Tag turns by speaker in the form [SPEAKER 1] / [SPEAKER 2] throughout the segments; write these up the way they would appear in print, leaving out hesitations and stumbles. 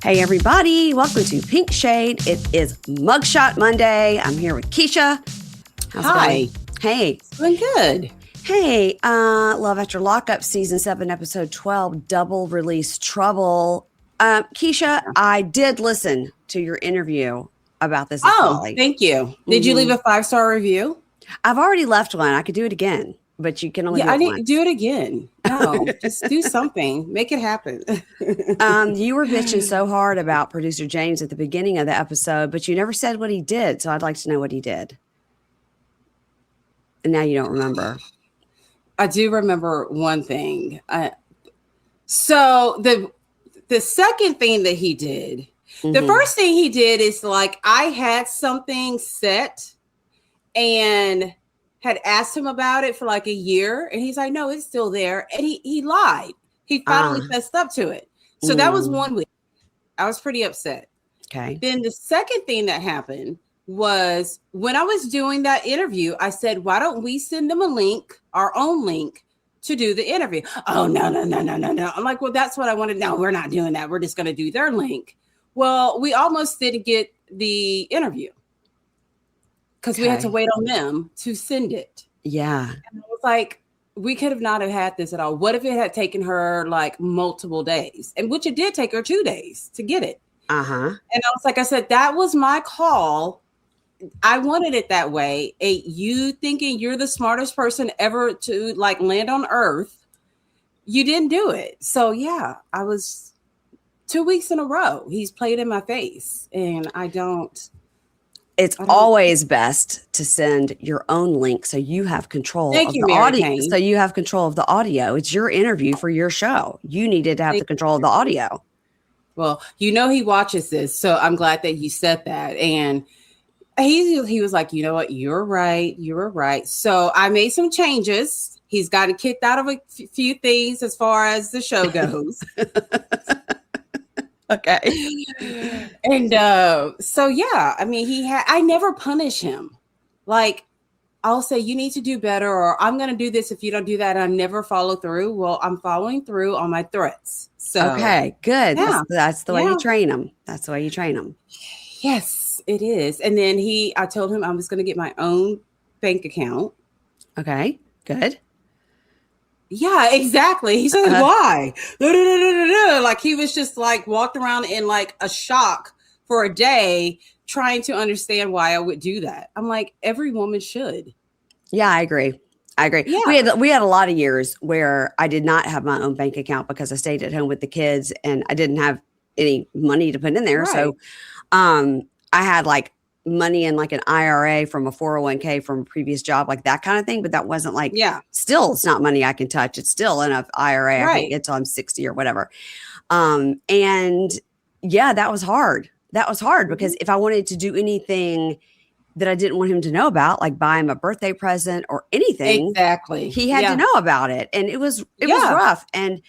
[SPEAKER 1] Hey everybody, welcome to Pink Shade. It is Mugshot Monday. I'm here with Keisha. How's
[SPEAKER 2] Hi.
[SPEAKER 1] it going? Hey.
[SPEAKER 2] Doing good.
[SPEAKER 1] Hey, Love After Lockup, Season 7, Episode 12, Double Release Trouble. Keisha, I did listen to your interview about this.
[SPEAKER 2] Thank you. Did you leave a 5-star review?
[SPEAKER 1] I've already left one. I could do it again, but you can only do it once.
[SPEAKER 2] Do it again. No, just do something. Make it happen.
[SPEAKER 1] You were bitching so hard about producer James at the beginning of the episode, but you never said what he did. So I'd like to know what he did. And now you don't remember.
[SPEAKER 2] I do remember one thing. So the second thing that he did, the first thing he did is like, I had something set and had asked him about it for like a year. And he's like, no, it's still there. And he lied. He finally fessed up to it. So that was 1 week. I was pretty upset.
[SPEAKER 1] Okay.
[SPEAKER 2] Then the second thing that happened was when I was doing that interview, I said, why don't we send them a link, our own link, to do the interview? Oh, no. I'm like, well, that's what I wanted. No, we're not doing that. We're just going to do their link. Well, we almost didn't get the interview because we had to wait on them to send it.
[SPEAKER 1] Yeah.
[SPEAKER 2] And I was like, we could have not have had this at all. What if it had taken her like multiple days? And which it did take her 2 days to get it.
[SPEAKER 1] Uh-huh.
[SPEAKER 2] And I was like, I said, that was my call. I wanted it that way. You thinking you're the smartest person ever to like land on Earth. You didn't do it. So yeah, I was 2 weeks in a row. He's played in my face and I don't.
[SPEAKER 1] It's always best to send your own link so you have control of the audio. So you have control of the audio. It's your interview for your show. You needed to have the control of the audio.
[SPEAKER 2] Well, you know he watches this, so I'm glad that you said that. And he was like, you know what? You're right. You were right. So I made some changes. He's gotten kicked out of a few things as far as the show goes.
[SPEAKER 1] Okay.
[SPEAKER 2] And so, yeah, I mean, I never punish him. Like, I'll say, you need to do better, or I'm going to do this if you don't do that. I never follow through. Well, I'm following through on my threats. So,
[SPEAKER 1] okay, good.
[SPEAKER 2] Yeah.
[SPEAKER 1] That's the way you train them. That's the way you train them.
[SPEAKER 2] Yes, it is. And then I told him I was going to get my own bank account.
[SPEAKER 1] Okay, good.
[SPEAKER 2] Yeah, exactly. He said, why? Like he was just like walked around in like a shock for a day trying to understand why I would do that. I'm like, every woman should.
[SPEAKER 1] Yeah, I agree. Yeah. We had a lot of years where I did not have my own bank account because I stayed at home with the kids and I didn't have any money to put in there. Right. So I had like money in like an IRA from a 401k from a previous job, like that kind of thing. But that wasn't like, still, it's not money I can touch. It's still in an IRA. I can't get till I'm 60 or whatever. And yeah, that was hard. Because if I wanted to do anything that I didn't want him to know about, like buy him a birthday present or anything,
[SPEAKER 2] exactly,
[SPEAKER 1] he had to know about it. And it was rough. And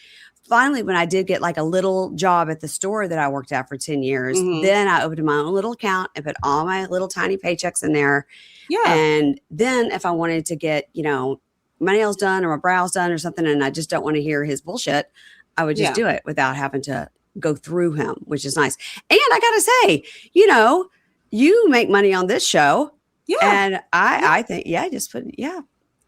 [SPEAKER 1] finally, when I did get like a little job at the store that I worked at for 10 years, then I opened my own little account and put all my little tiny paychecks in there. Yeah. And then if I wanted to get, my nails done or my brows done or something, and I just don't want to hear his bullshit, I would just do it without having to go through him, which is nice. And I got to say, you make money on this show. Yeah. And I think,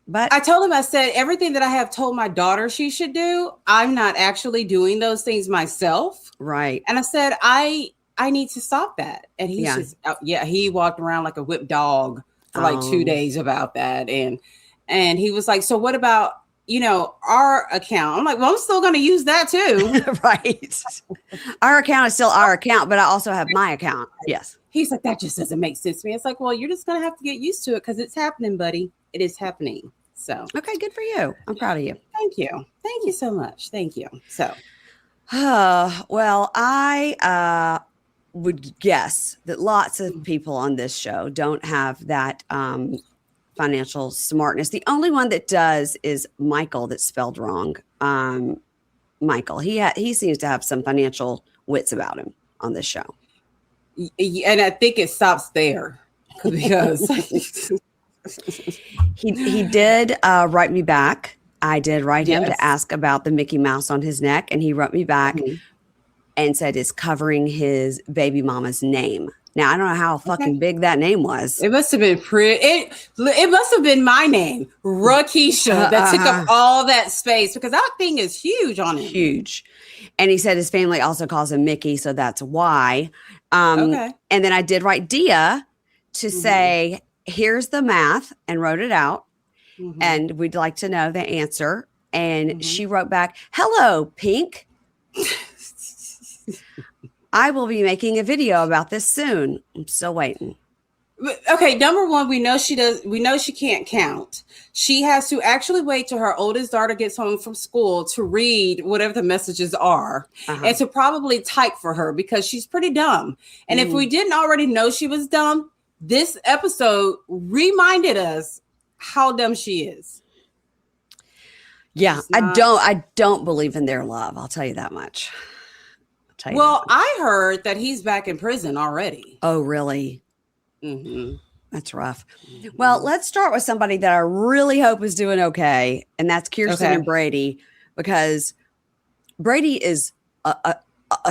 [SPEAKER 1] But
[SPEAKER 2] I told him, I said, everything that I have told my daughter she should do, I'm not actually doing those things myself.
[SPEAKER 1] Right.
[SPEAKER 2] And I said, I need to stop that. And he's just, he walked around like a whipped dog for like 2 days about that. And he was like, so what about, our account? I'm like, well, I'm still going to use that too.
[SPEAKER 1] Right. Our account is still our account, but I also have my account. Yes.
[SPEAKER 2] He's like, that just doesn't make sense to me. It's like, well, you're just going to have to get used to it because it's happening, buddy. It is happening. So,
[SPEAKER 1] okay, good for you. I'm proud of you.
[SPEAKER 2] Thank you. Thank you so much. Thank you. So,
[SPEAKER 1] well, I would guess that lots of people on this show don't have that financial smartness. The only one that does is Micheal, that's spelled wrong. Micheal, he seems to have some financial wits about him on this show.
[SPEAKER 2] And I think it stops there because
[SPEAKER 1] he did write me back. I did write him to ask about the Mickey Mouse on his neck, and he wrote me back. and said it's covering his baby mama's name. Now, I don't know how fucking big that name was.
[SPEAKER 2] It must have been it must have been my name, Keisha, that took up all that space, because that thing is huge on him.
[SPEAKER 1] Huge. And he said his family also calls him Mickey, so that's why. And then I did write Dia to say, here's the math, and wrote it out. And we'd like to know the answer. And she wrote back, hello, Pink. I will be making a video about this soon. I'm still waiting.
[SPEAKER 2] Okay, number one, we know she can't count. She has to actually wait till her oldest daughter gets home from school to read whatever the messages are, and to probably type for her, because she's pretty dumb. And if we didn't already know she was dumb, this episode reminded us how dumb she is.
[SPEAKER 1] Yeah, I don't believe in their love. I'll tell you that much.
[SPEAKER 2] Well, I heard that he's back in prison already.
[SPEAKER 1] Oh, really? That's rough. Well, let's start with somebody that I really hope is doing okay, and that's Keirsten and Brady, because Brady is a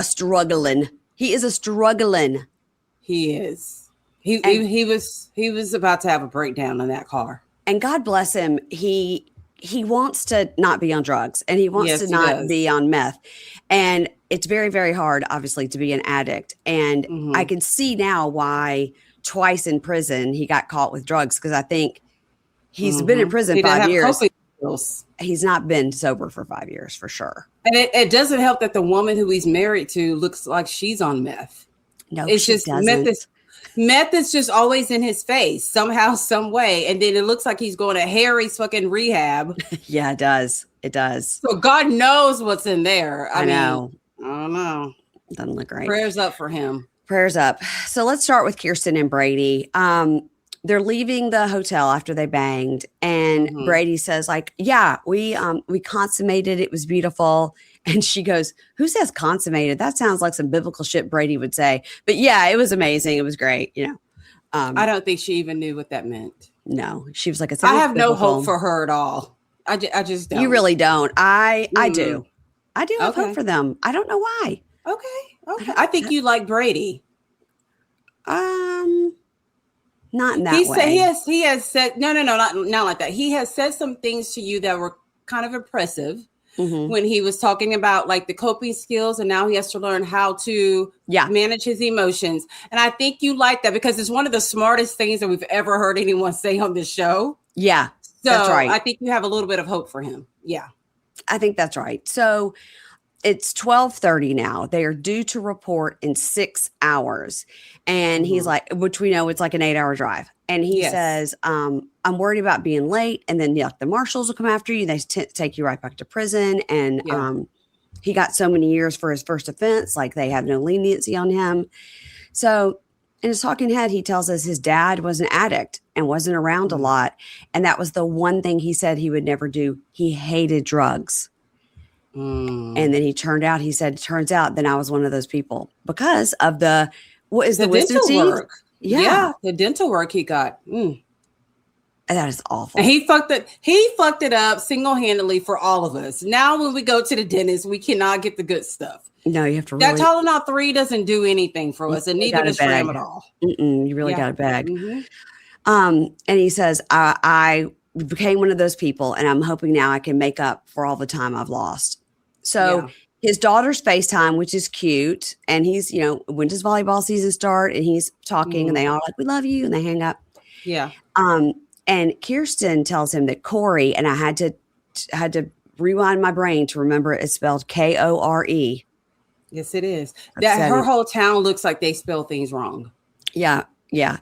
[SPEAKER 1] struggling. He is a struggling.
[SPEAKER 2] He is. He was about to have a breakdown in that car. And
[SPEAKER 1] God bless him. He wants to not be on drugs, and he wants to not be on meth. And it's very, very hard, obviously, to be an addict. And I can see now why twice in prison he got caught with drugs, because I think he's been in prison 5 years. He's not been sober for 5 years, for sure.
[SPEAKER 2] And it doesn't help that the woman who he's married to looks like she's on meth.
[SPEAKER 1] No, it's just doesn't.
[SPEAKER 2] Meth is just always in his face somehow, some way. And then it looks like he's going to Harry's fucking rehab.
[SPEAKER 1] Yeah, it does. It does.
[SPEAKER 2] So God knows what's in there. I
[SPEAKER 1] know.
[SPEAKER 2] I don't know.
[SPEAKER 1] Doesn't look right.
[SPEAKER 2] Prayers up for him.
[SPEAKER 1] Prayers up. So let's start with Keirsten and Brady. They're leaving the hotel after they banged. And Brady says, like, yeah, we consummated. It was beautiful. And she goes, who says consummated? That sounds like some biblical shit Brady would say. But yeah, it was amazing. It was great. You know,
[SPEAKER 2] I don't think she even knew what that meant.
[SPEAKER 1] No, she was like,
[SPEAKER 2] I have no hope for her at all. I just don't.
[SPEAKER 1] You really don't. I do. I do have hope for them. I don't know why.
[SPEAKER 2] Okay. I think you like Brady.
[SPEAKER 1] Not in that way.
[SPEAKER 2] He has said, no, not like that. He has said some things to you that were kind of impressive. When he was talking about like the coping skills, and now he has to learn how to manage his emotions. And I think you like that, because it's one of the smartest things that we've ever heard anyone say on this show.
[SPEAKER 1] Yeah,
[SPEAKER 2] so
[SPEAKER 1] that's right.
[SPEAKER 2] I think you have a little bit of hope for him. Yeah,
[SPEAKER 1] I think that's right. So it's 12:30 now. They are due to report in 6 hours. And he's like, which we know it's like an 8-hour drive. And he says, I'm worried about being late. And then the marshals will come after you. They take you right back to prison. And he got so many years for his first offense. Like, they have no leniency on him. So in his talking head, he tells us his dad was an addict and wasn't around a lot. And that was the one thing he said he would never do. He hated drugs. And then he said, turns out then I was one of those people because of the wisdom teeth
[SPEAKER 2] work. Yeah, the dental work he got.
[SPEAKER 1] That is awful.
[SPEAKER 2] And he fucked it up single-handedly for all of us. Now when we go to the dentist, we cannot get the good stuff.
[SPEAKER 1] No, you have to
[SPEAKER 2] that Tylenol 3 doesn't do anything for us, and neither does Tramadol.
[SPEAKER 1] You really got a bag. And he says, I became one of those people, and I'm hoping now I can make up for all the time I've lost. So his daughter's FaceTime, which is cute. And he's, when does volleyball season start? And he's talking and they all like, we love you. And they hang up.
[SPEAKER 2] Yeah.
[SPEAKER 1] And Keirsten tells him that Corey, and I had to rewind my brain to remember it's spelled Kore.
[SPEAKER 2] Yes, it is. That her whole town looks like they spell things wrong.
[SPEAKER 1] Yeah. Yeah.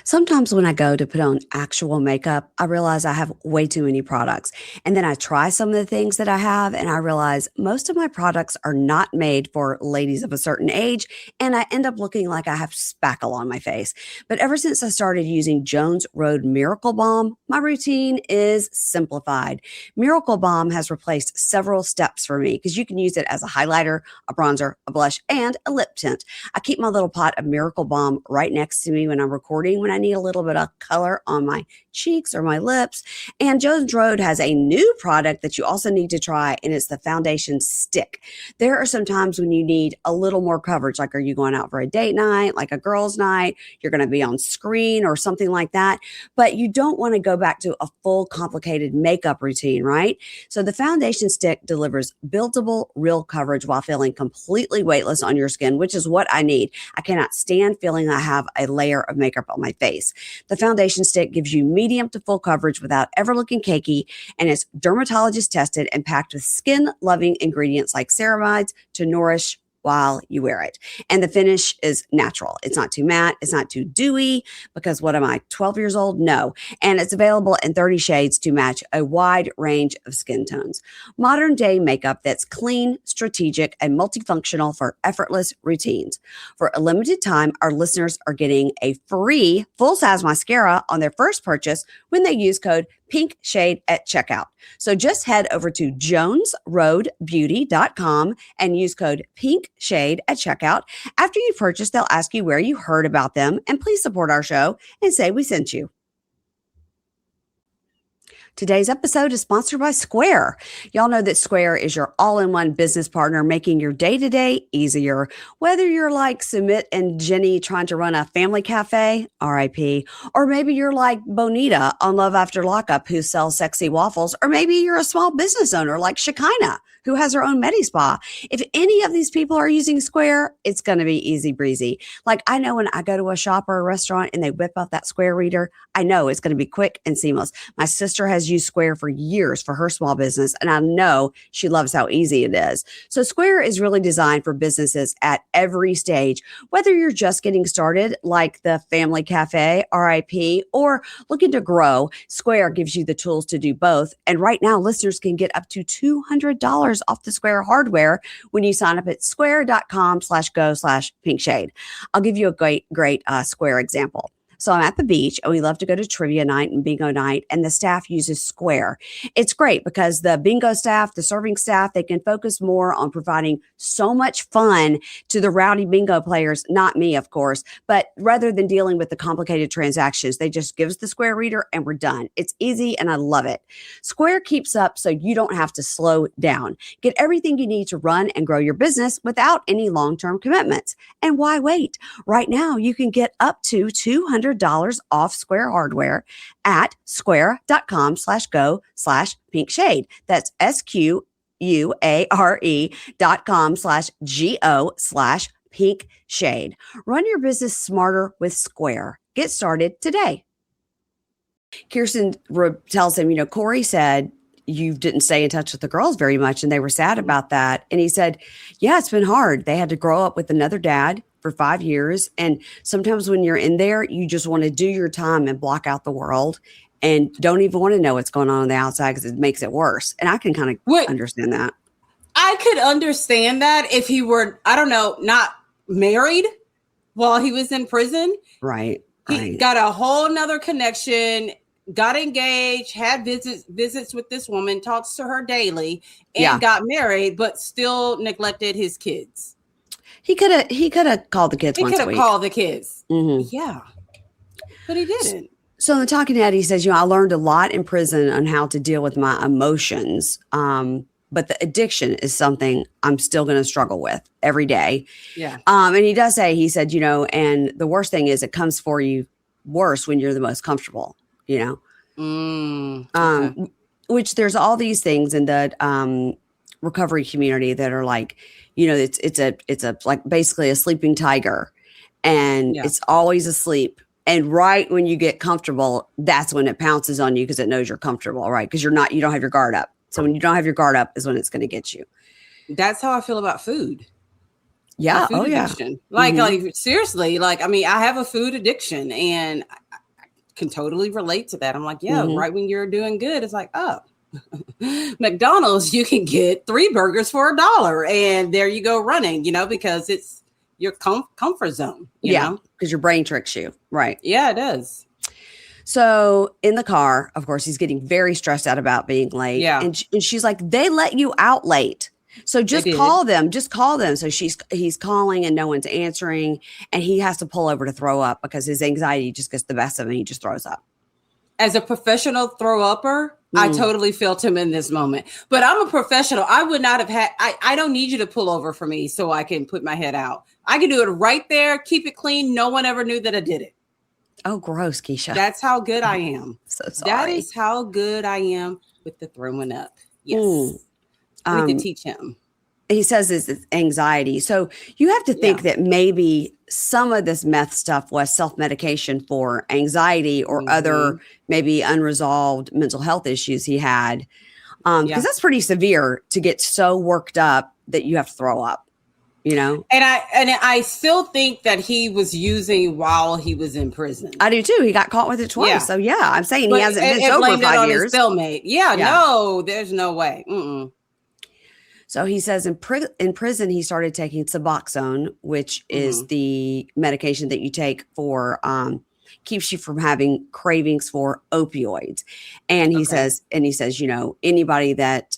[SPEAKER 1] Sometimes when I go to put on actual makeup, I realize I have way too many products. And then I try some of the things that I have, and I realize most of my products are not made for ladies of a certain age. And I end up looking like I have spackle on my face. But ever since I started using Jones Road Miracle Balm, my routine is simplified. Miracle Balm has replaced several steps for me because you can use it as a highlighter, a bronzer, a blush, and a lip tint. I keep my little pot of Miracle Balm right next to me when I'm recording. When I need a little bit of color on my cheeks or my lips. And Jones Road has a new product that you also need to try, and it's the foundation stick. There are some times when you need a little more coverage, like are you going out for a date night, like a girls' night, you're going to be on screen or something like that, but you don't want to go back to a full complicated makeup routine, right? So the foundation stick delivers buildable, real coverage while feeling completely weightless on your skin, which is what I need. I cannot stand feeling I have a layer of makeup on my face. The foundation stick gives you medium to full coverage without ever looking cakey, and it's dermatologist tested and packed with skin-loving ingredients like ceramides to nourish while you wear it. And the finish is natural. It's not too matte. It's not too dewy because what am I, 12 years old? No. And it's available in 30 shades to match a wide range of skin tones. Modern day makeup that's clean, strategic, and multifunctional for effortless routines. For a limited time, our listeners are getting a free full-size mascara on their first purchase when they use code Pink Shade at checkout. So just head over to jonesroadbeauty.com and use code Pink Shade at checkout. After you purchase, they'll ask you where you heard about them, and please support our show and say we sent you. Today's episode is sponsored by Square. Y'all know that Square is your all-in-one business partner, making your day-to-day easier. Whether you're like Sumit and Jenny trying to run a family cafe, RIP, or maybe you're like Bonita on Love After Lockup who sells sexy waffles, or maybe you're a small business owner like Shekinah who has her own Medi Spa. If any of these people are using Square, it's going to be easy breezy. Like I know when I go to a shop or a restaurant and they whip out that Square reader, I know it's going to be quick and seamless. My sister has used Square for years for her small business, and I know she loves how easy it is. So Square is really designed for businesses at every stage, whether you're just getting started like the family cafe, RIP, or looking to grow. Square gives you the tools to do both. And right now, listeners can get up to $200 off the Square hardware when you sign up at square.com/go/pinkshade. I'll give you a great Square example. So I'm at the beach and we love to go to trivia night and bingo night, and the staff uses Square. It's great because the bingo staff, the serving staff, they can focus more on providing so much fun to the rowdy bingo players, not me, of course, but rather than dealing with the complicated transactions, they just give us the Square reader and we're done. It's easy and I love it. Square keeps up so you don't have to slow down. Get everything you need to run and grow your business without any long-term commitments. And why wait? Right now, you can get up to $200 off Square hardware at square.com/go/pinkshade. That's SQUARE.com/GO/pinkshade. Run your business smarter with Square. Get started today. Keirsten tells him, Corey said you didn't stay in touch with the girls very much and they were sad about that. And he said, yeah, it's been hard. They had to grow up with another dad for 5 years. And sometimes when you're in there, you just want to do your time and block out the world and don't even want to know what's going on the outside because it makes it worse. And I can kind of understand that.
[SPEAKER 2] I could understand that if he were, I don't know, not married while he was in prison.
[SPEAKER 1] Right.
[SPEAKER 2] He got a whole nother connection, got engaged, had visits with this woman, talks to her daily, and got married, but still neglected his kids.
[SPEAKER 1] He could have called the kids once a week. He could have
[SPEAKER 2] called the kids. Mm-hmm. Yeah. But he didn't.
[SPEAKER 1] So in the Talking Head, he says, I learned a lot in prison on how to deal with my emotions. But the addiction is something I'm still going to struggle with every day. Yeah. And he does say, he said, and the worst thing is it comes for you worse when you're the most comfortable, Okay. Which there's all these things in the recovery community that are like, it's a like basically a sleeping tiger, and it's always asleep. And right when you get comfortable, that's when it pounces on you because it knows you're comfortable, right? Because you don't have your guard up. So when you don't have your guard up is when it's going to get you.
[SPEAKER 2] That's how I feel about food.
[SPEAKER 1] Yeah.
[SPEAKER 2] Food addiction. Like seriously, I have a food addiction and I can totally relate to that. I'm like, right when you're doing good, it's like, oh, McDonald's, you can get 3 burgers for $1 and there you go running, because it's your comfort zone. You know?
[SPEAKER 1] Because your brain tricks you. Right.
[SPEAKER 2] Yeah, it does.
[SPEAKER 1] So in the car, of course, he's getting very stressed out about being late. Yeah. And she's like, they let you out late. So just call them. Just call them. So he's calling and no one's answering, and he has to pull over to throw up because his anxiety just gets the best of him. And he just throws up.
[SPEAKER 2] As a professional throw-upper, I totally felt him in this moment. But I'm a professional. I would not have had. I don't need you to pull over for me so I can put my head out. I can do it right there. Keep it clean. No one ever knew that I did it.
[SPEAKER 1] Oh, gross, Keisha.
[SPEAKER 2] That's how good I am.
[SPEAKER 1] So sorry.
[SPEAKER 2] That is how good I am with the throwing up. Yes. I need to teach him.
[SPEAKER 1] He says it's anxiety. So you have to think that maybe some of this meth stuff was self-medication for anxiety or other maybe unresolved mental health issues he had. Because that's pretty severe to get so worked up that you have to throw up. You know,
[SPEAKER 2] and I still think that he was using while he was in prison.
[SPEAKER 1] I do too. He got caught with it twice. Yeah. So yeah, I'm saying he hasn't been sober for 5 years.
[SPEAKER 2] His cellmate. Yeah, no, there's no way.
[SPEAKER 1] So he says in prison he started taking Suboxone, which is the medication that you take for keeps you from having cravings for opioids. And he says, you know, anybody that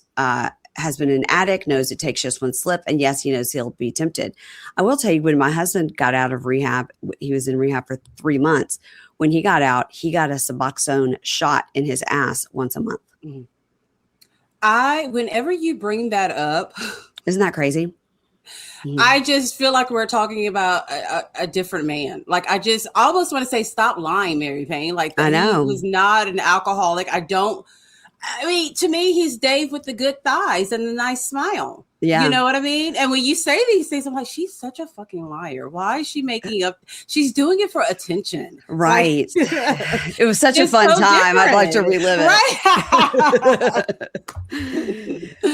[SPEAKER 1] has been an addict knows it takes just one slip. And yes, he knows he'll be tempted. I will tell you, when my husband got out of rehab, he was in rehab for 3 months. When he got out, he got a Suboxone shot in his ass once a month.
[SPEAKER 2] Whenever you bring that up,
[SPEAKER 1] isn't that crazy?
[SPEAKER 2] I just feel like we're talking about a different man. Like, I just almost want to say, stop lying, Mary Payne. Like,
[SPEAKER 1] I know.
[SPEAKER 2] He was not an alcoholic. I mean, to me, he's Dave with the good thighs and the nice smile. Yeah. You know what I mean? And when you say these things, I'm like, she's such a fucking liar. Why is she making up? She's doing it for attention.
[SPEAKER 1] Right. Like, it was such a fun time. Different. I'd like to relive it.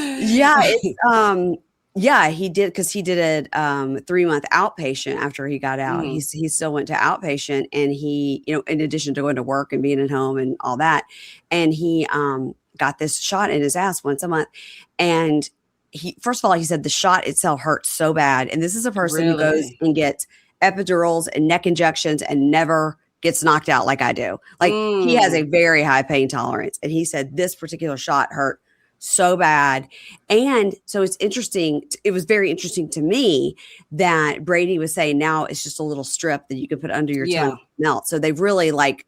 [SPEAKER 1] Right. Yeah, he did, because he did a 3-month outpatient after he got out. He still went to outpatient, and he, you know, in addition to going to work and being at home and all that, and he got this shot in his ass once a month. And he, first of all, he said the shot itself hurt so bad. And this is a person who goes and gets epidurals and neck injections and never gets knocked out like I do. Like he has a very high pain tolerance. And he said this particular shot hurt so bad. And so it's interesting. It was very interesting to me that Brady was saying now it's just a little strip that you can put under your tongue, melt. So they've really like,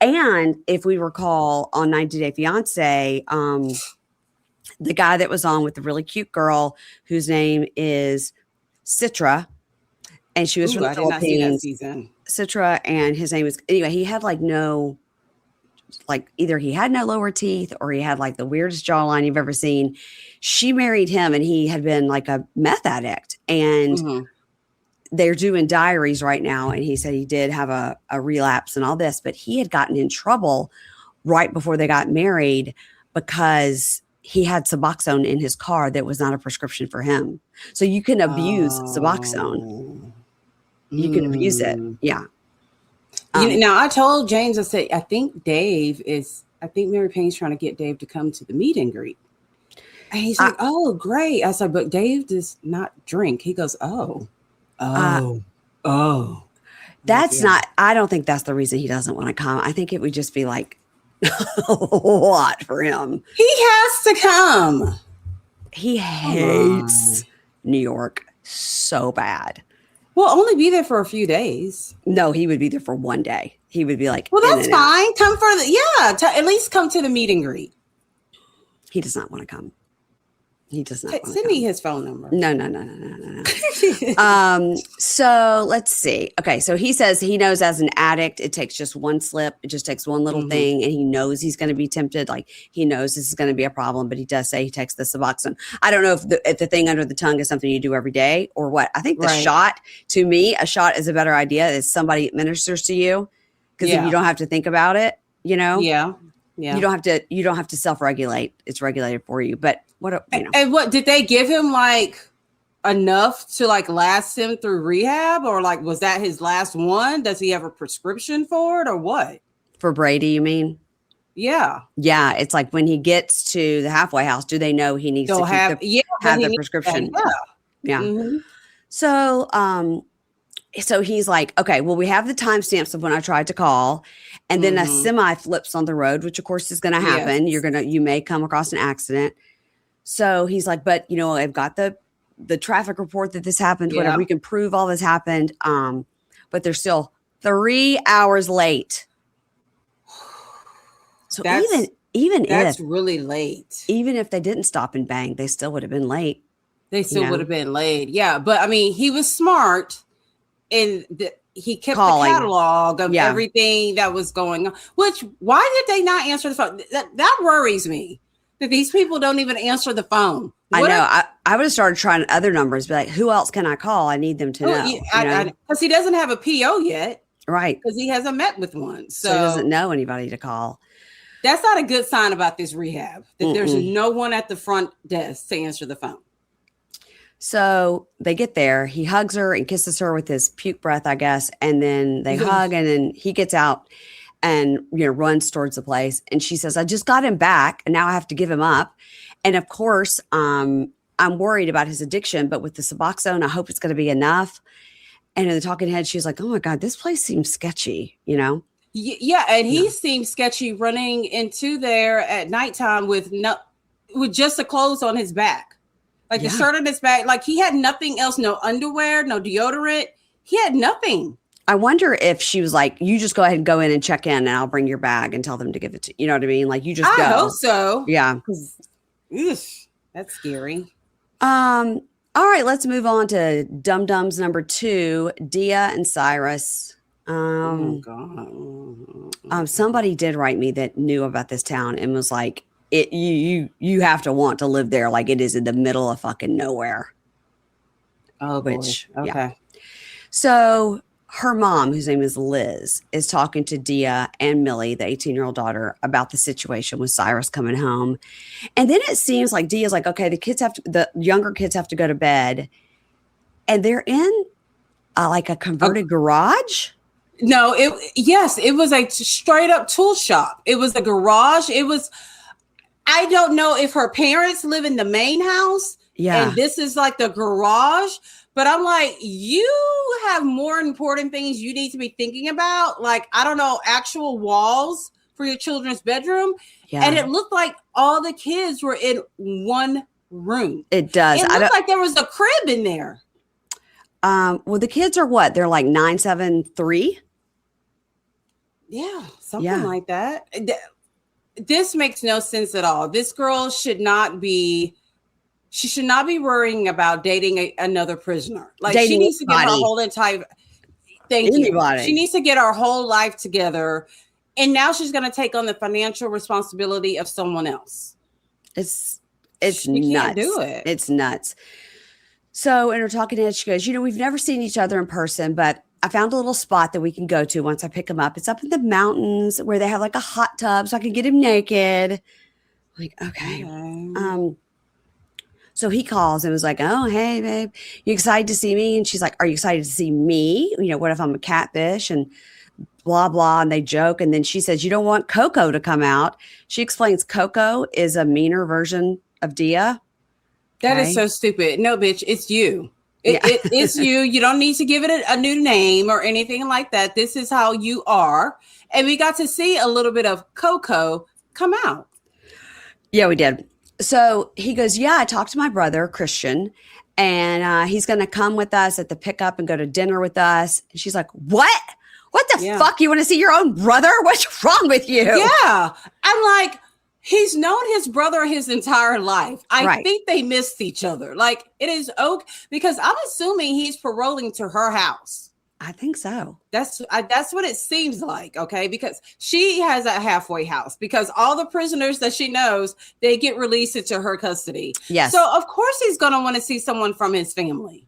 [SPEAKER 1] and if we recall on 90 Day Fiance, the guy that was on with the really cute girl whose name is Citra, and she was from the Philippines. Citra, and his name was, anyway, he had like no, like either he had no lower teeth or he had like the weirdest jawline you've ever seen. She married him, and he had been like a meth addict, and they're doing diaries right now. And he said he did have a relapse and all this, but he had gotten in trouble right before they got married because he had Suboxone in his car that was not a prescription for him. So you can abuse Suboxone. You can abuse it. Yeah.
[SPEAKER 2] Now, I told James, I said, I think Mary Payne's trying to get Dave to come to the meet and greet. And he's like, oh, great. I said, but Dave does not drink. He goes, oh.
[SPEAKER 1] That's not, I don't think that's the reason he doesn't want to come. I think it would just be like a lot for him.
[SPEAKER 2] He has to come.
[SPEAKER 1] He hates New York so bad.
[SPEAKER 2] We'll only be there for a few days.
[SPEAKER 1] No, he would be there for 1 day. He would be like,
[SPEAKER 2] well, that's fine. Come for at least come to the meet and greet.
[SPEAKER 1] He does not want to come. He does not.
[SPEAKER 2] Send me his phone number.
[SPEAKER 1] No. So let's see. Okay. So he says he knows as an addict, it takes just one slip. It just takes one little thing. And he knows he's going to be tempted. Like he knows this is going to be a problem, but he does say he takes the Suboxone. I don't know if the thing under the tongue is something you do every day or what. I think the shot, to me, a shot is a better idea. It's somebody administers to you, because then you don't have to think about it, you know?
[SPEAKER 2] Yeah.
[SPEAKER 1] You don't have to self-regulate. It's regulated for you. But
[SPEAKER 2] and what did they give him, like enough to like last him through rehab, or like was that his last one? Does he have a prescription for it or what?
[SPEAKER 1] For Brady, you mean?
[SPEAKER 2] Yeah.
[SPEAKER 1] Yeah. It's like when he gets to the halfway house, do they know he needs to have the prescription? Yeah. So he's like, okay, well, we have the timestamps of when I tried to call, and then a semi flips on the road, which of course is going to happen. Yes. You may come across an accident. So he's like, but I've got the traffic report that this happened, whatever. We can prove all this happened. But they're still 3 hours late. So even
[SPEAKER 2] that's really late.
[SPEAKER 1] Even if they didn't stop and bang, they still would have been late.
[SPEAKER 2] They still would have been late. Yeah. But I mean, he was smart and he kept the catalog of everything that was going on, why did they not answer the phone? That worries me that these people don't even answer the phone.
[SPEAKER 1] I know. I would have started trying other numbers, be like, who else can I call? I need them to know.
[SPEAKER 2] Because he doesn't have a PO yet.
[SPEAKER 1] Right.
[SPEAKER 2] Because he hasn't met with one. So
[SPEAKER 1] he doesn't know anybody to call.
[SPEAKER 2] That's not a good sign about this rehab, that there's no one at the front desk to answer the phone.
[SPEAKER 1] So they get there. He hugs her and kisses her with his puke breath, I guess. And then they hug, and then he gets out and runs towards the place. And she says, I just got him back, and now I have to give him up. And of course, I'm worried about his addiction, but with the Suboxone, I hope it's going to be enough. And in the talking head, she's like, oh my God, this place seems sketchy,
[SPEAKER 2] Yeah, and he seemed sketchy running into there at nighttime with just the clothes on his back. Like the shirt on his back. Like he had nothing else, no underwear, no deodorant. He had nothing.
[SPEAKER 1] I wonder if she was like, you just go ahead and go in and check in and I'll bring your bag and tell them to give it to you. You know what I mean? Like you just go.
[SPEAKER 2] I hope so.
[SPEAKER 1] Yeah.
[SPEAKER 2] That's scary.
[SPEAKER 1] All right, let's move on to Dum Dums number 2, Dia and Cyrus.
[SPEAKER 2] Oh God.
[SPEAKER 1] Somebody did write me that knew about this town and was like, you have to want to live there. Like it is in the middle of fucking nowhere.
[SPEAKER 2] Oh, boy. Okay.
[SPEAKER 1] Yeah. So her mom, whose name is Liz, is talking to Dia and Millie, the 18-year-old daughter, about the situation with Cyrus coming home. And then it seems like Dia's like, okay, the younger kids have to go to bed. And they're in like a converted garage.
[SPEAKER 2] No, it was a straight up tool shop. It was a garage. I don't know if her parents live in the main house. Yeah. And this is like the garage. But I'm like, you have more important things you need to be thinking about. Like, I don't know, actual walls for your children's bedroom. Yeah. And it looked like all the kids were in one room.
[SPEAKER 1] It does.
[SPEAKER 2] It looked like there was a crib in there.
[SPEAKER 1] Well, the kids are what? They're like 9, 7, 3.
[SPEAKER 2] Yeah, something like that. This makes no sense at all. This girl should not be worrying about dating another prisoner. Like she needs to get her whole entire She needs to get her whole life together. And now she's going to take on the financial responsibility of someone else.
[SPEAKER 1] It's
[SPEAKER 2] she
[SPEAKER 1] nuts.
[SPEAKER 2] Can't do it.
[SPEAKER 1] It's nuts. So in her talking head, she goes, we've never seen each other in person, but I found a little spot that we can go to once I pick him up. It's up in the mountains where they have like a hot tub so I can get him naked. I'm like, okay. So he calls and was like, oh, hey, babe, you excited to see me? And she's like, are you excited to see me? What if I'm a catfish? And blah, blah. And they joke. And then she says, you don't want Coco to come out. She explains Coco is a meaner version of Dia.
[SPEAKER 2] That is so stupid. No, bitch, it's you. It's you. You don't need to give it a new name or anything like that. This is how you are. And we got to see a little bit of Coco come out.
[SPEAKER 1] Yeah, we did. So he goes, I talked to my brother, Christian, and he's going to come with us at the pickup and go to dinner with us. And she's like, what? What the fuck? You want to see your own brother? What's wrong with you?
[SPEAKER 2] Yeah. I'm like, he's known his brother his entire life. I think they missed each other. Like it is okay because I'm assuming he's paroling to her house.
[SPEAKER 1] I think so.
[SPEAKER 2] That's what it seems like. Okay. Because she has a halfway house because all the prisoners that she knows, they get released into her custody.
[SPEAKER 1] Yes.
[SPEAKER 2] So of course he's going to want to see someone from his family.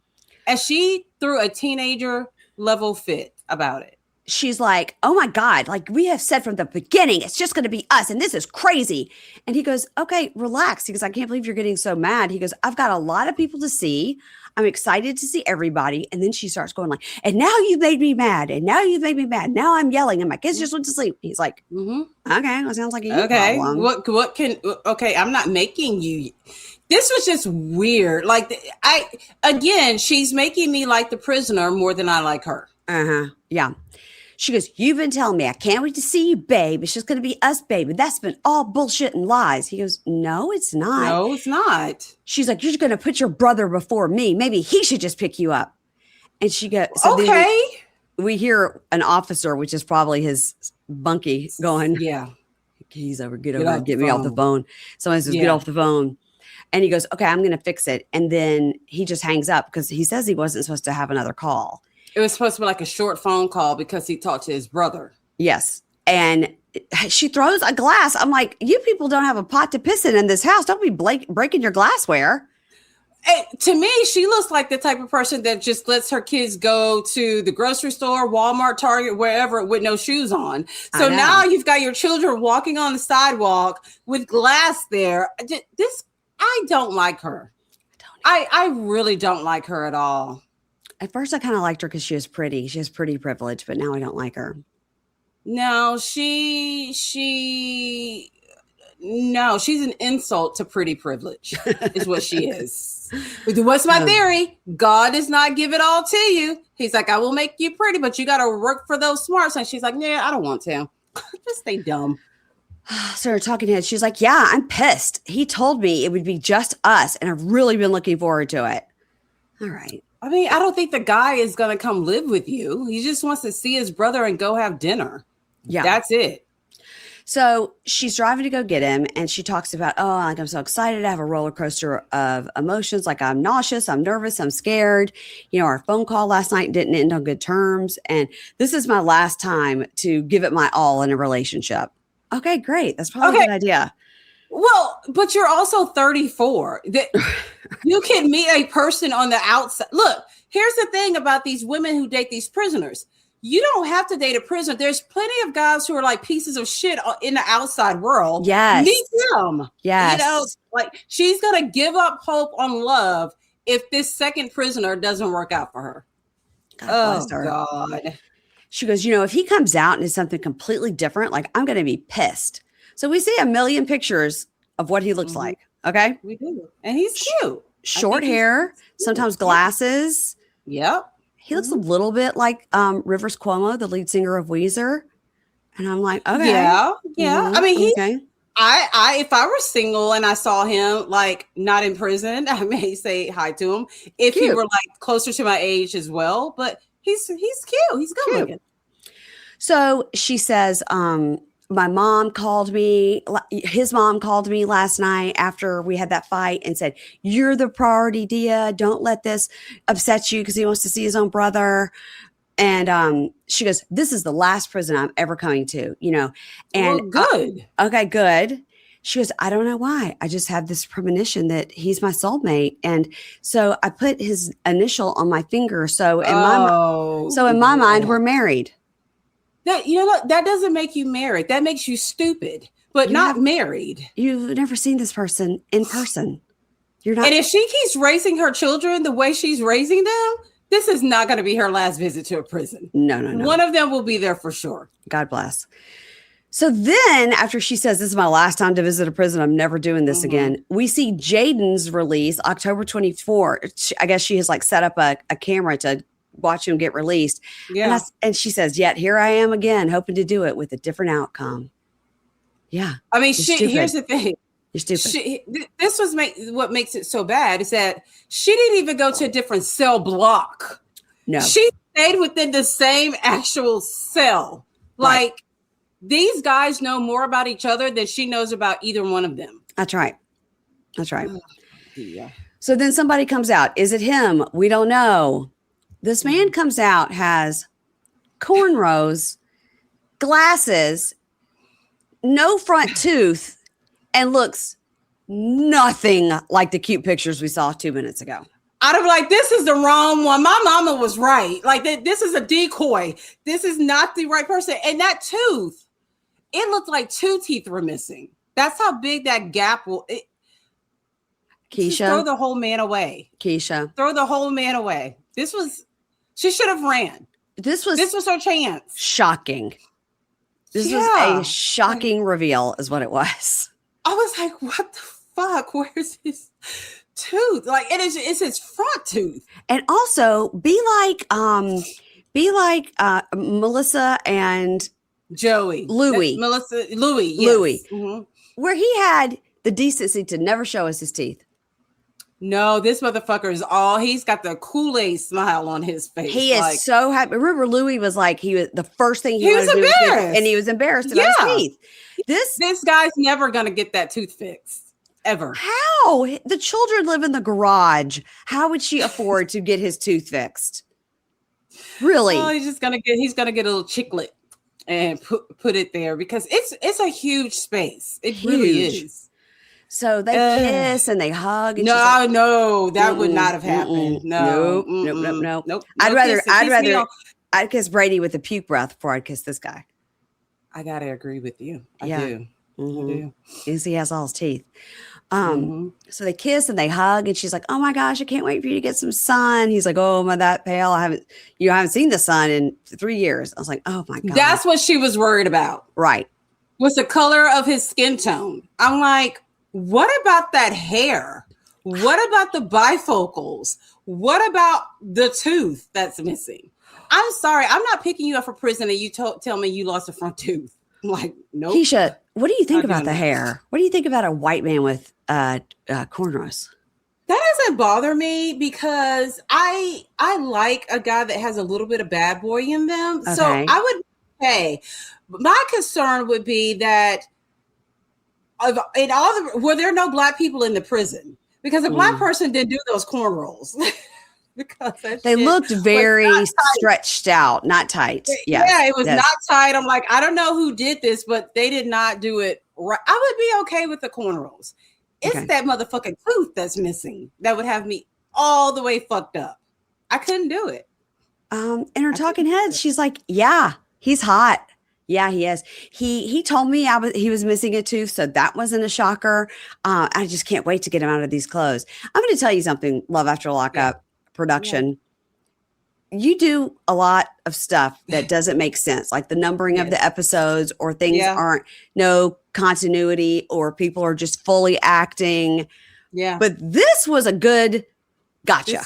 [SPEAKER 2] And she threw a teenager level fit about it.
[SPEAKER 1] She's like, oh my God, like we have said from the beginning, it's just going to be us. And this is crazy. And he goes, okay, relax. He goes, I can't believe you're getting so mad. He goes, I've got a lot of people to see. I'm excited to see everybody. And then she starts going like, and now you've made me mad. And now you've made me mad. Now I'm yelling and my kids just went to sleep. He's like, okay, that sounds like a problem.
[SPEAKER 2] Okay, I'm not making you. This was just weird. Like she's making me like the prisoner more than I like her.
[SPEAKER 1] Yeah. She goes, you've been telling me I can't wait to see you, babe. It's just going to be us, baby. That's been all bullshit and lies. He goes, no, it's not.
[SPEAKER 2] No, it's not.
[SPEAKER 1] She's like, you're going to put your brother before me. Maybe he should just pick you up. And she goes, so
[SPEAKER 2] okay.
[SPEAKER 1] We hear an officer, which is probably his bunkie, going,
[SPEAKER 2] yeah,
[SPEAKER 1] get over, get me off the phone. Someone says, get off the phone. And he goes, okay, I'm going to fix it. And then he just hangs up because he says he wasn't supposed to have another call.
[SPEAKER 2] It was supposed to be like a short phone call because he talked to his brother.
[SPEAKER 1] Yes. And she throws a glass. I'm like, you people don't have a pot to piss in this house. Don't be breaking your glassware.
[SPEAKER 2] Hey, to me, she looks like the type of person that just lets her kids go to the grocery store, Walmart, Target, wherever, with no shoes on. So now you've got your children walking on the sidewalk with glass there. I don't like her. I really don't like her at all.
[SPEAKER 1] At first, I kind of liked her because she was pretty. She has pretty privilege, but now I don't like her.
[SPEAKER 2] No, no, she's an insult to pretty privilege, is what she is. What's my theory? God does not give it all to you. He's like, I will make you pretty, but you got to work for those smarts. And she's like, yeah, I don't want to. Just stay dumb.
[SPEAKER 1] So her talking head, she's like, yeah, I'm pissed. He told me it would be just us, and I've really been looking forward to it. All right.
[SPEAKER 2] I mean, I don't think the guy is going to come live with you. He just wants to see his brother and go have dinner. Yeah. That's it.
[SPEAKER 1] So she's driving to go get him, and she talks about, oh, like, I'm so excited. I have a roller coaster of emotions. Like, I'm nauseous, I'm nervous, I'm scared. You know, our phone call last night didn't end on good terms, and this is my last time to give it my all in a relationship. Okay, great. That's probably a good idea.
[SPEAKER 2] Well, but you're also 34. You can meet a person on the outside. Look, here's the thing about these women who date these prisoners. You don't have to date a prisoner. There's plenty of guys who are like pieces of shit in the outside world.
[SPEAKER 1] Yes.
[SPEAKER 2] Meet them.
[SPEAKER 1] Yes.
[SPEAKER 2] You know, like, she's going to give up hope on love if this second prisoner doesn't work out for her. God.
[SPEAKER 1] She goes, you know, if he comes out and is something completely different, like, I'm going to be pissed. So we see a million pictures of what he looks like. Okay.
[SPEAKER 2] We do. And he's cute.
[SPEAKER 1] Short hair, sometimes glasses.
[SPEAKER 2] Yep.
[SPEAKER 1] He looks a little bit like Rivers Cuomo, the lead singer of Weezer. And I'm like, okay.
[SPEAKER 2] Yeah. I mean,
[SPEAKER 1] okay.
[SPEAKER 2] I if I were single and I saw him like not in prison, I may say hi to him. If he were like closer to my age as well, but he's cute. He's good looking.
[SPEAKER 1] So she says, my mom called me, his mom called me last night after we had that fight and said, you're the priority, Dia. Don't let this upset you because he wants to see his own brother. And she goes, this is the last prison I'm ever coming to, you know. And
[SPEAKER 2] good.
[SPEAKER 1] Okay, good. She goes, I don't know why. I just have this premonition that he's my soulmate. And so I put his initial on my finger. So in my mind, we're married.
[SPEAKER 2] That, you know what? That doesn't make you married. That makes you stupid, but not married.
[SPEAKER 1] You've never seen this person in person. You're not.
[SPEAKER 2] And if she keeps raising her children the way she's raising them, this is not going to be her last visit to a prison.
[SPEAKER 1] No.
[SPEAKER 2] One of them will be there for sure.
[SPEAKER 1] God bless. So then after she says, this is my last time to visit a prison, I'm never doing this again. We see Jaden's release October 24th. I guess she has like set up a camera to watch him get released. Yeah. And she says, yet here I am again, hoping to do it with a different outcome. Yeah.
[SPEAKER 2] I mean, here's the thing.
[SPEAKER 1] You're stupid.
[SPEAKER 2] This was what makes it so bad is that she didn't even go to a different cell block.
[SPEAKER 1] No.
[SPEAKER 2] She stayed within the same actual cell.
[SPEAKER 1] Right.
[SPEAKER 2] Like, these guys know more about each other than she knows about either one of them.
[SPEAKER 1] That's right. That's right.
[SPEAKER 2] Yeah.
[SPEAKER 1] So then somebody comes out. Is it him? We don't know. This man comes out, has cornrows, glasses, no front tooth, and looks nothing like the cute pictures we saw 2 minutes ago.
[SPEAKER 2] I'd have like, this is the wrong one. My mama was right. Like, this is a decoy. This is not the right person. And that tooth, it looked like 2 teeth were missing. That's how big that gap will.
[SPEAKER 1] Keisha,
[SPEAKER 2] throw the whole man away.
[SPEAKER 1] Keisha,
[SPEAKER 2] throw the whole man away. She should have ran. This was her chance.
[SPEAKER 1] Shocking. This was a shocking reveal, is what it was.
[SPEAKER 2] I was like, what the fuck? Where's his tooth? Like, it's his front tooth.
[SPEAKER 1] And also be like Be like Melissa and
[SPEAKER 2] Joey.
[SPEAKER 1] Louie.
[SPEAKER 2] Louie. Yes.
[SPEAKER 1] Louie. Mm-hmm. Where he had the decency to never show us his teeth.
[SPEAKER 2] No, this motherfucker is he's got the Kool-Aid smile on his face.
[SPEAKER 1] He is so happy. Remember, Louie was like, the first thing
[SPEAKER 2] he was embarrassed.
[SPEAKER 1] And he was embarrassed about his teeth.
[SPEAKER 2] This guy's never going to get that tooth fixed. Ever.
[SPEAKER 1] How? The children live in the garage. How would she afford to get his tooth fixed? Really?
[SPEAKER 2] Oh, he's gonna get a little chiclet and put it there because it's a huge space. It really is.
[SPEAKER 1] So they kiss and they hug. And
[SPEAKER 2] that would not have happened. Nope.
[SPEAKER 1] I'd kiss Brady with a puke breath before I'd kiss this guy.
[SPEAKER 2] I gotta agree with you. I do.
[SPEAKER 1] Mm-hmm. I do. Because he has all his teeth. So they kiss and they hug, and she's like, "Oh my gosh, I can't wait for you to get some sun." He's like, "Oh, am I that pale? I haven't seen the sun in 3 years." I was like, "Oh my God."
[SPEAKER 2] That's what she was worried about.
[SPEAKER 1] Right.
[SPEAKER 2] Was the color of his skin tone. I'm like, what about that hair? What about the bifocals? What about the tooth that's missing? I'm sorry, I'm not picking you up for prison and you tell me you lost a front tooth. I'm like, nope.
[SPEAKER 1] Keisha, what do you think about the hair? What do you think about a white man with cornrows?
[SPEAKER 2] That doesn't bother me because I like a guy that has a little bit of bad boy in them. Okay. So I would say my concern would be that were there no black people in the prison? Because a black person didn't do those cornrows. Because
[SPEAKER 1] they looked very stretched out, not tight.
[SPEAKER 2] Yeah, it was not tight. I'm like, I don't know who did this, but they did not do it right. I would be okay with the cornrows. It's that motherfucking tooth that's missing that would have me all the way fucked up. I couldn't do it.
[SPEAKER 1] In her talking heads, she's like, "Yeah, he's hot. Yeah, he is. He told me he was missing a tooth, so that wasn't a shocker. I just can't wait to get him out of these clothes." I'm going to tell you something, Love After Lockup production. Yeah. You do a lot of stuff that doesn't make sense, like the numbering of the episodes, or things aren't no continuity, or people are just fully acting. Yeah. But this was a good gotcha.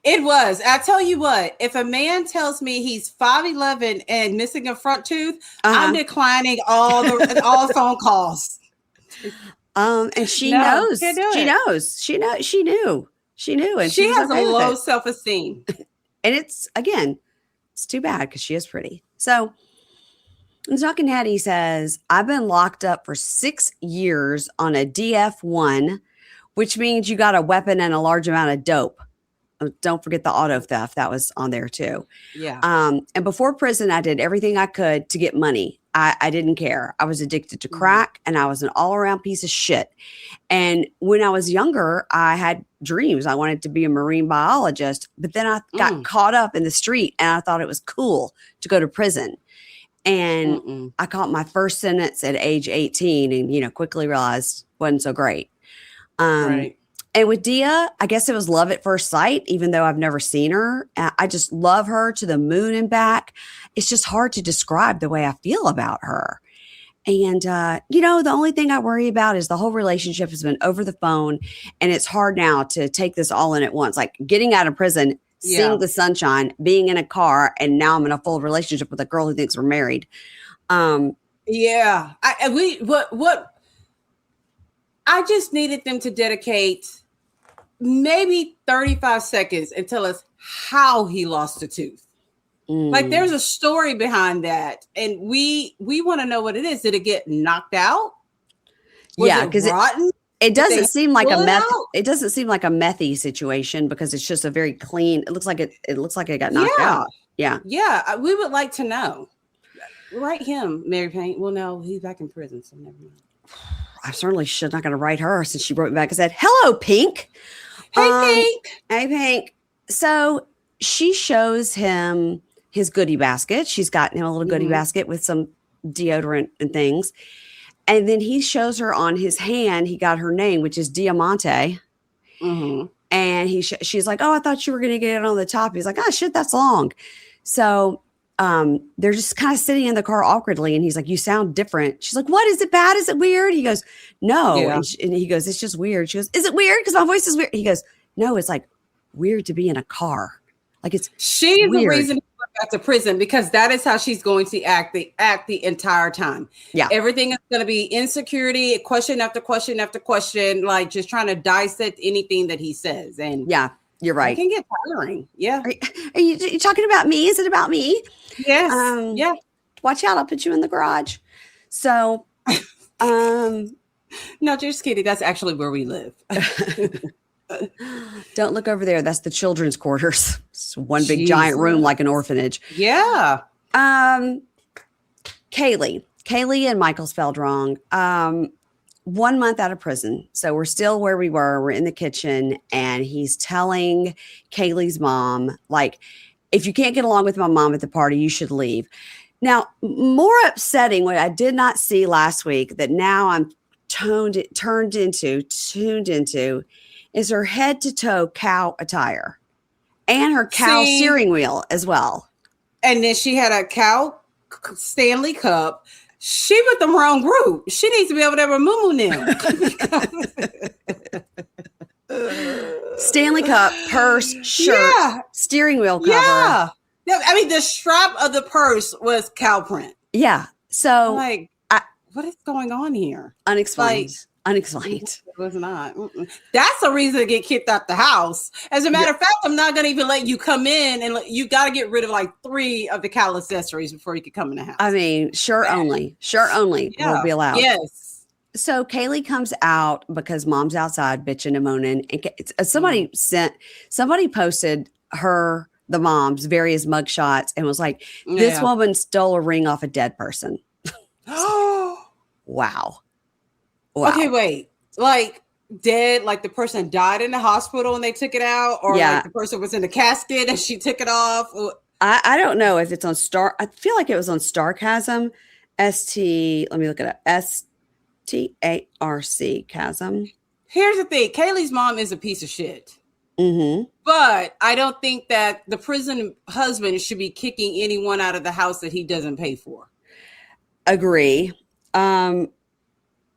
[SPEAKER 2] It was. I tell you what, if a man tells me he's 5'11" and missing a front tooth, I'm declining all phone calls.
[SPEAKER 1] And she knows. She knew. And
[SPEAKER 2] she has a low self-esteem.
[SPEAKER 1] And it's too bad because she is pretty. So in Talking Head, he says, "I've been locked up for 6 years on a DF1, which means you got a weapon and a large amount of dope." Don't forget the auto theft. That was on there too. Yeah. And before prison, I did everything I could to get money. I didn't care. I was addicted to crack, and I was an all-around piece of shit. And when I was younger, I had dreams. I wanted to be a marine biologist, but then I got caught up in the street, and I thought it was cool to go to prison. And I caught my first sentence at age 18, and quickly realized wasn't so great. Right. And with Dia, I guess it was love at first sight, even though I've never seen her. I just love her to the moon and back. It's just hard to describe the way I feel about her. And, the only thing I worry about is the whole relationship has been over the phone. And it's hard now to take this all in at once, like getting out of prison, seeing the sunshine, being in a car, and now I'm in a full relationship with a girl who thinks we're married. I
[SPEAKER 2] just needed them to dedicate maybe 35 seconds and tell us how he lost a tooth. Like there's a story behind that, and we want to know what it is. Did it get knocked out?
[SPEAKER 1] Because it doesn't seem like a meth. It doesn't seem like a methy situation because it's just a very clean. It looks like it got knocked out. Yeah.
[SPEAKER 2] We would like to know. Write him, Mary Payne. Well, no, he's back in prison, so never mind.
[SPEAKER 1] I certainly should not going to write her since she wrote me back and said, "Hello, Pink."
[SPEAKER 2] Hey,
[SPEAKER 1] Pink. So she shows him his goodie basket. She's gotten him a little goodie basket with some deodorant and things. And then he shows her on his hand, he got her name, which is Diamante. And she's like, "Oh, I thought you were going to get it on the top." He's like, "Oh, shit, that's long." So they're just kind of sitting in the car awkwardly. And he's like, "You sound different." She's like, "What? Is it bad? Is it weird?" He goes, "No." Yeah. And he goes, "It's just weird." She goes, "Is it weird? Because my voice is weird." He goes, "No, it's like weird to be in a car. Like she's
[SPEAKER 2] weird. The reason he back to prison, because that is how she's going to act the entire time.
[SPEAKER 1] Yeah.
[SPEAKER 2] Everything is going to be insecurity, question after question after question, like just trying to dissect anything that he says. And
[SPEAKER 1] yeah, you're right.
[SPEAKER 2] It can get tiring. Yeah.
[SPEAKER 1] Are you talking about me? Is it about me?
[SPEAKER 2] Yes. Yeah.
[SPEAKER 1] Watch out. I'll put you in the garage. So,
[SPEAKER 2] no, just kidding. That's actually where we live.
[SPEAKER 1] Don't look over there. That's the children's quarters. It's one big giant room like an orphanage.
[SPEAKER 2] Yeah.
[SPEAKER 1] Kayleigh and Michael spelled wrong. 1 month out of prison. So we're still where we were. We're in the kitchen and he's telling Kayleigh's mom, like, if you can't get along with my mom at the party, you should leave. Now, more upsetting, what I did not see last week that now I'm tuned into is her head to toe cow attire and her cow steering wheel as well.
[SPEAKER 2] And then she had a cow Stanley Cup. She with the wrong group. She needs to be over there with Moo Moo now.
[SPEAKER 1] Stanley Cup, purse, shirt, steering wheel cover.
[SPEAKER 2] Yeah. I mean, the strap of the purse was cow print.
[SPEAKER 1] Yeah. So,
[SPEAKER 2] like, what is going on here?
[SPEAKER 1] Unexplained. Unexplained.
[SPEAKER 2] It was not. That's a reason to get kicked out the house. As a matter of fact, I'm not going to even let you come in, and you got to get rid of like 3 of the cow accessories before you can come in the house.
[SPEAKER 1] I mean, shirt only will be allowed.
[SPEAKER 2] Yes.
[SPEAKER 1] So Kayleigh comes out because mom's outside bitching and moaning. And somebody posted the mom's various mugshots and was like, this woman stole a ring off a dead person. Wow.
[SPEAKER 2] Okay, wait. Like dead, like the person died in the hospital and they took it out, or like the person was in the casket and she took it off?
[SPEAKER 1] I don't know if it's on Star. I feel like it was on Starcasm. Let me look it up. STARC Chasm.
[SPEAKER 2] Here's the thing. Kayleigh's mom is a piece of shit.
[SPEAKER 1] Mm-hmm.
[SPEAKER 2] But I don't think that the prison husband should be kicking anyone out of the house that he doesn't pay for.
[SPEAKER 1] Agree.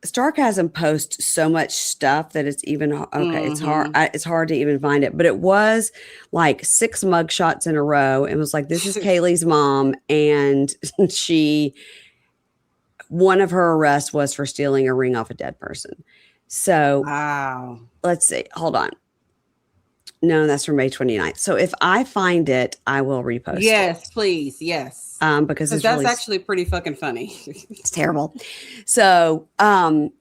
[SPEAKER 1] Starcasm posts so much stuff that it's even It's hard. It's hard to even find it, but it was like 6 mugshots in a row. It was like, this is Kayleigh's mom, and one of her arrests was for stealing a ring off a dead person. So
[SPEAKER 2] wow.
[SPEAKER 1] Let's see. Hold on. No, that's from May 29th. So if I find it, I will repost it.
[SPEAKER 2] Yes, please. Yes.
[SPEAKER 1] Because that's
[SPEAKER 2] really actually pretty fucking funny.
[SPEAKER 1] It's terrible. So Kayleigh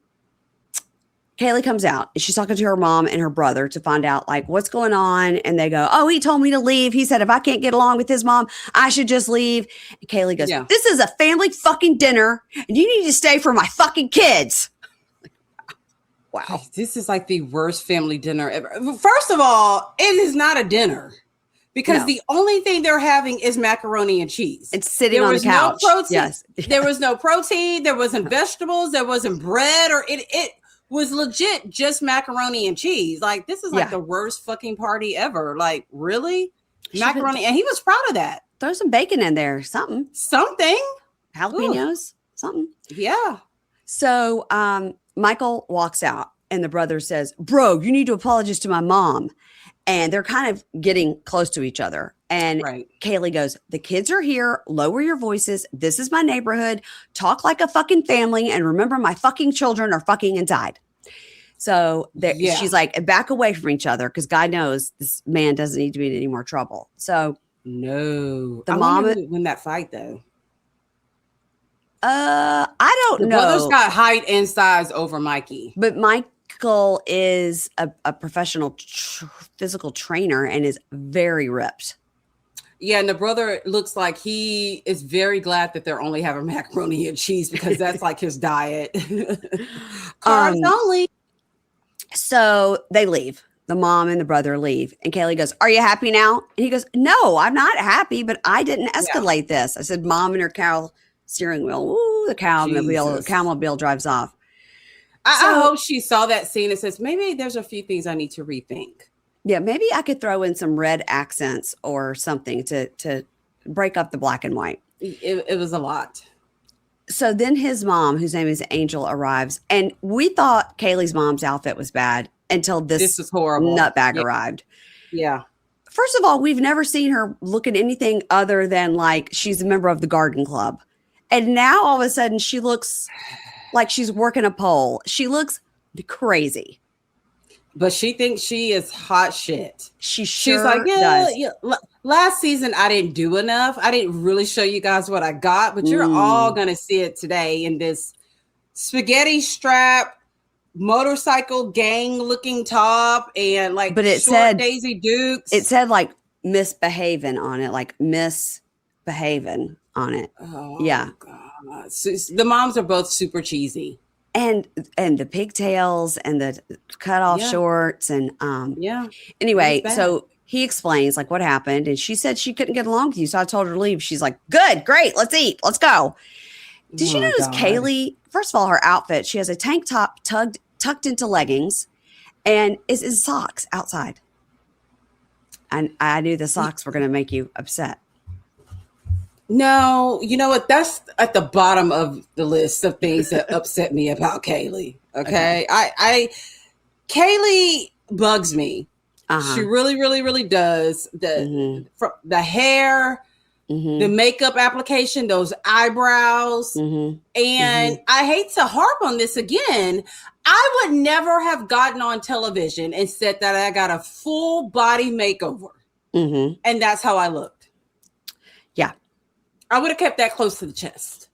[SPEAKER 1] comes out and she's talking to her mom and her brother to find out like what's going on. And they go, oh, he told me to leave. He said, if I can't get along with his mom, I should just leave. And Kayleigh goes, this is a family fucking dinner and you need to stay for my fucking kids. Wow.
[SPEAKER 2] This is like the worst family dinner ever. First of all, it is not a dinner because the only thing they're having is macaroni and cheese.
[SPEAKER 1] It's sitting on the couch.
[SPEAKER 2] No protein. Yes. There was no protein. There wasn't vegetables. There wasn't bread, or it was legit just macaroni and cheese. Like, this is like the worst fucking party ever. Like, really? Macaroni. And he was proud of that.
[SPEAKER 1] Throw some bacon in there. Something. Jalapenos. Something.
[SPEAKER 2] Yeah.
[SPEAKER 1] So Michael walks out and the brother says, bro, you need to apologize to my mom. And they're kind of getting close to each other. And Kayleigh goes, the kids are here. Lower your voices. This is my neighborhood. Talk like a fucking family. And remember, my fucking children are fucking inside. So she's like, back away from each other because God knows this man doesn't need to be in any more trouble. So
[SPEAKER 2] no,
[SPEAKER 1] the mom
[SPEAKER 2] win that fight though.
[SPEAKER 1] I don't know.
[SPEAKER 2] The brother's got height and size over Mikey,
[SPEAKER 1] but Michael is a professional physical trainer and is very ripped.
[SPEAKER 2] Yeah, and the brother looks like he is very glad that they're only having macaroni and cheese because that's like his diet. Carbs only.
[SPEAKER 1] So they leave. The mom and the brother leave. And Kayleigh goes, are you happy now? And he goes, no, I'm not happy, but I didn't escalate this. I said, mom and her cow steering wheel. Ooh, the cowmobile drives off.
[SPEAKER 2] I hope she saw that scene and says, maybe there's a few things I need to rethink.
[SPEAKER 1] Yeah, maybe I could throw in some red accents or something to break up the black and white.
[SPEAKER 2] It was a lot.
[SPEAKER 1] So then his mom, whose name is Angel, arrives. And we thought Kayleigh's mom's outfit was bad until this
[SPEAKER 2] was horrible.
[SPEAKER 1] Nutbag arrived.
[SPEAKER 2] Yeah.
[SPEAKER 1] First of all, we've never seen her look at anything other than like she's a member of the garden club. And now all of a sudden she looks like she's working a pole. She looks crazy.
[SPEAKER 2] But she thinks she is hot shit.
[SPEAKER 1] She's like, yeah.
[SPEAKER 2] Last season, I didn't do enough. I didn't really show you guys what I got, but you're all going to see it today in this spaghetti strap, motorcycle gang looking top, and like
[SPEAKER 1] but it
[SPEAKER 2] short
[SPEAKER 1] said
[SPEAKER 2] Daisy Dukes.
[SPEAKER 1] It said like misbehaving on it, like misbehaving on it.
[SPEAKER 2] Oh,
[SPEAKER 1] yeah.
[SPEAKER 2] God. So the moms are both super cheesy.
[SPEAKER 1] And the pigtails and the cut off shorts and anyway, so he explains like what happened, and she said she couldn't get along with you, so I told her to leave. She's like, good, great, let's eat, let's go. Did you notice Kayleigh? First of all, her outfit, she has a tank top tucked into leggings and is in socks outside. And I knew the socks were going to make you upset.
[SPEAKER 2] No, you know what? That's at the bottom of the list of things that upset me about Kayleigh. Okay. I Kayleigh bugs me. She really, really, really does. The hair, the makeup application, those eyebrows. And I hate to harp on this again. I would never have gotten on television and said that I got a full body makeover. And that's how I looked. Yeah. I would have kept that close to the chest.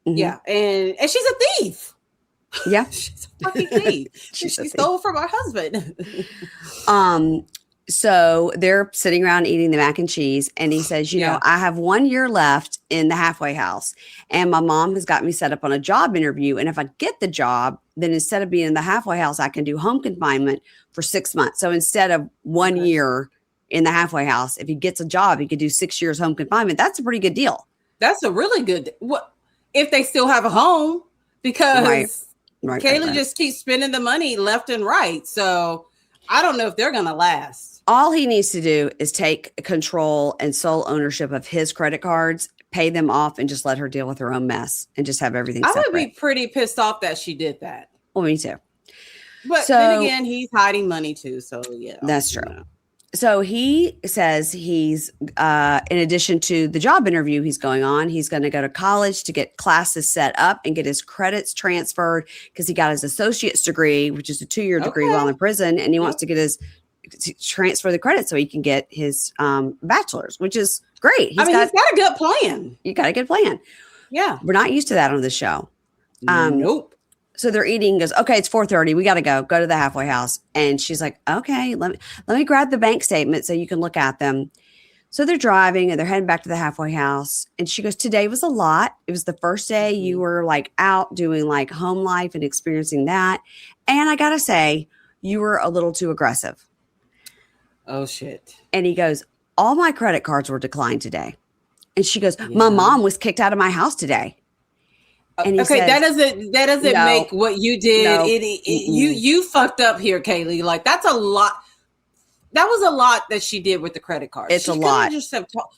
[SPEAKER 2] Yeah. And she's a thief.
[SPEAKER 1] Yeah.
[SPEAKER 2] She's a fucking thief. She stole from her husband.
[SPEAKER 1] So they're sitting around eating the mac and cheese. And he says, you know, I have 1 year left in the halfway house. And my mom has got me set up on a job interview. And if I get the job, then instead of being in the halfway house, I can do home confinement for 6 months. So instead of 1 year in the halfway house, if he gets a job, he could do 6 years home confinement. That's a pretty good deal.
[SPEAKER 2] That's a really good. What if they still have a home? Because Kayleigh just keeps spending the money left and right. So I don't know if they're going to last.
[SPEAKER 1] All he needs to do is take control and sole ownership of his credit cards, pay them off, and just let her deal with her own mess and just have everything separate.
[SPEAKER 2] I would be pretty pissed off that she did that.
[SPEAKER 1] Well, me too.
[SPEAKER 2] But then again, he's hiding money too. So yeah.
[SPEAKER 1] That's true. So he says he's, in addition to the job interview he's going on, he's going to go to college to get classes set up and get his credits transferred because he got his associate's degree, which is a 2-year degree while in prison. And he wants to get to transfer the credits so he can get his bachelor's, which is great.
[SPEAKER 2] He's got a good plan.
[SPEAKER 1] You got a good plan. Yeah. We're not used to that on the show.
[SPEAKER 2] Nope.
[SPEAKER 1] So they're eating, goes, okay, it's 4:30. We got to go to the halfway house. And she's like, okay, let me grab the bank statement so you can look at them. So they're driving and they're heading back to the halfway house. And she goes, today was a lot. It was the first day you were like out doing like home life and experiencing that. And I got to say, you were a little too aggressive.
[SPEAKER 2] Oh, shit.
[SPEAKER 1] And he goes, all my credit cards were declined today. And she goes, my mom was kicked out of my house today. And
[SPEAKER 2] okay, says, that doesn't make what you did.
[SPEAKER 1] No,
[SPEAKER 2] you fucked up here, Kayleigh. Like that's a lot. That was a lot that she did with the credit card.
[SPEAKER 1] It's a lot.